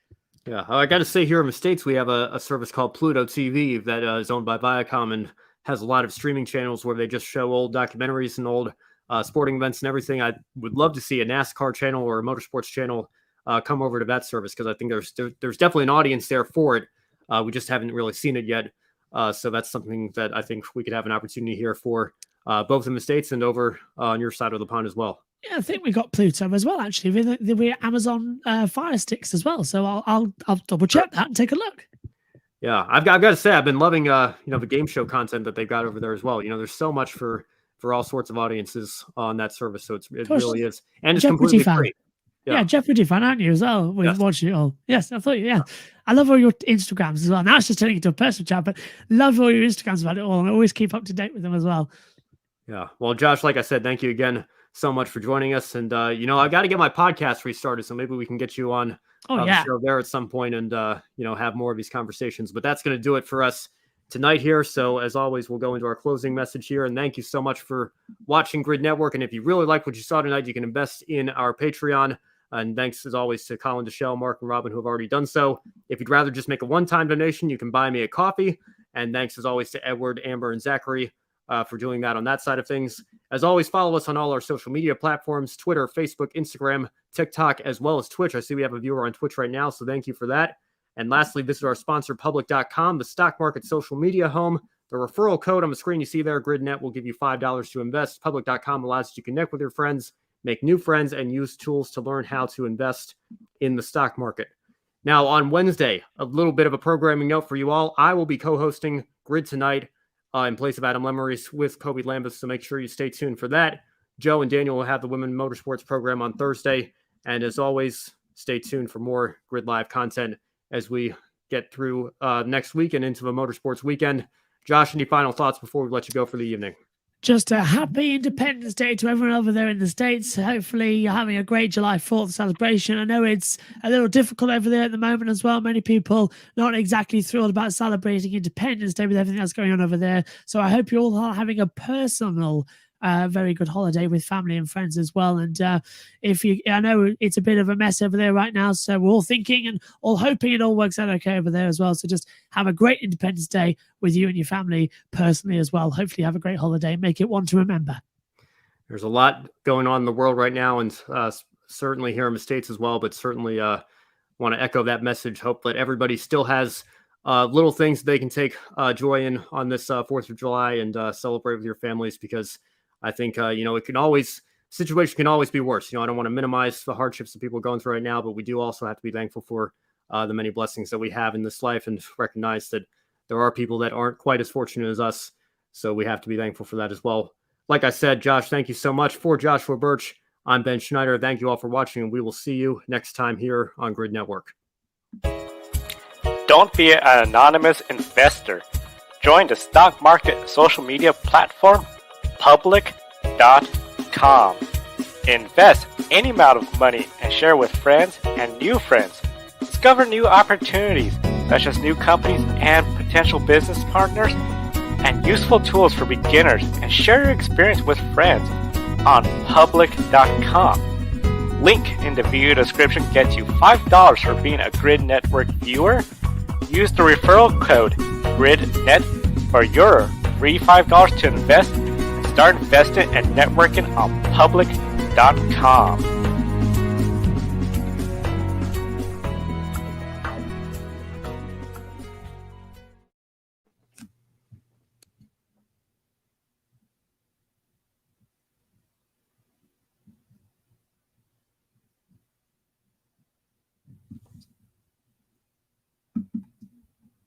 Yeah, I got to say, here in the States, we have a service called Pluto TV that is owned by Viacom and has a lot of streaming channels where they just show old documentaries and old sporting events and everything. I would love to see a NASCAR channel or a motorsports channel come over to that service, because I think there's definitely an audience there for it. We just haven't really seen it yet. So that's something that I think we could have an opportunity here for both in the States and over on your side of the pond as well. Yeah, I think we got Pluto as well, actually. We're Amazon Fire Sticks as well. So I'll double check that and take a look. Yeah, I've got to say, I've been loving the game show content that they've got over there as well. There's so much for all sorts of audiences on that service. So it really is. And it's completely free. Yeah, Jeopardy fan, aren't you, as well? We're watching it all. Yes, I thought, yeah. I love all your Instagrams as well. Now it's just turning into a personal chat, but love all your Instagrams about it all, and I always keep up to date with them as well. Yeah. Well, Josh, like I said, thank you again so much for joining us. And, I got to get my podcast restarted, so maybe we can get you on the show there at some point and, have more of these conversations. But that's going to do it for us tonight here. So as always, we'll go into our closing message here. And thank you so much for watching Grid Network. And if you really like what you saw tonight, you can invest in our Patreon. And thanks as always to Colin, Deshelle, Mark, and Robin who have already done so. If you'd rather just make a one-time donation, you can buy me a coffee. And thanks as always to Edward, Amber, and Zachary for doing that on that side of things. As always, follow us on all our social media platforms, Twitter, Facebook, Instagram, TikTok, as well as Twitch. I see we have a viewer on Twitch right now, so thank you for that. And lastly, visit our sponsor, public.com, the stock market social media home. The referral code on the screen you see there, GridNet, will give you $5 to invest. Public.com allows you to connect with your friends, make new friends, and use tools to learn how to invest in the stock market. Now, on Wednesday, a little bit of a programming note for you all. I will be co-hosting Grid Tonight in place of Adam Lemery with Kobe Lambeth, so make sure you stay tuned for that. Joe and Daniel will have the Women Motorsports program on Thursday. And as always, stay tuned for more Grid Live content as we get through next week and into the motorsports weekend. Josh, any final thoughts before we let you go for the evening? Just a happy Independence Day to everyone over there in the States. Hopefully you're having a great July 4th celebration. I know it's a little difficult over there at the moment as well. Many people not exactly thrilled about celebrating Independence Day with everything that's going on over there. So I hope you're all having a personal very good holiday with family and friends as well. And I know it's a bit of a mess over there right now, so we're all thinking and all hoping it all works out okay over there as well. So just have a great Independence Day with you and your family personally as well. Hopefully have a great holiday. Make it one to remember. There's a lot going on in the world right now, and certainly here in the States as well, but certainly want to echo that message. Hope that everybody still has little things they can take joy in on this 4th of July and celebrate with your families, because I think, situation can always be worse. I don't want to minimize the hardships that people are going through right now, but we do also have to be thankful for the many blessings that we have in this life and recognize that there are people that aren't quite as fortunate as us. So we have to be thankful for that as well. Like I said, Josh, thank you so much. For Joshua Burch, I'm Ben Schneider. Thank you all for watching, and we will see you next time here on Grid Network. Don't be an anonymous investor. Join the stock market social media platform public.com. Invest any amount of money and share with friends and new friends. Discover new opportunities, such as new companies and potential business partners, and useful tools for beginners, and share your experience with friends on public.com. Link in the video description gets you $5 for being a Grid Network viewer. Use the referral code GridNet for your free $5 to invest. Start investing and networking on public.com.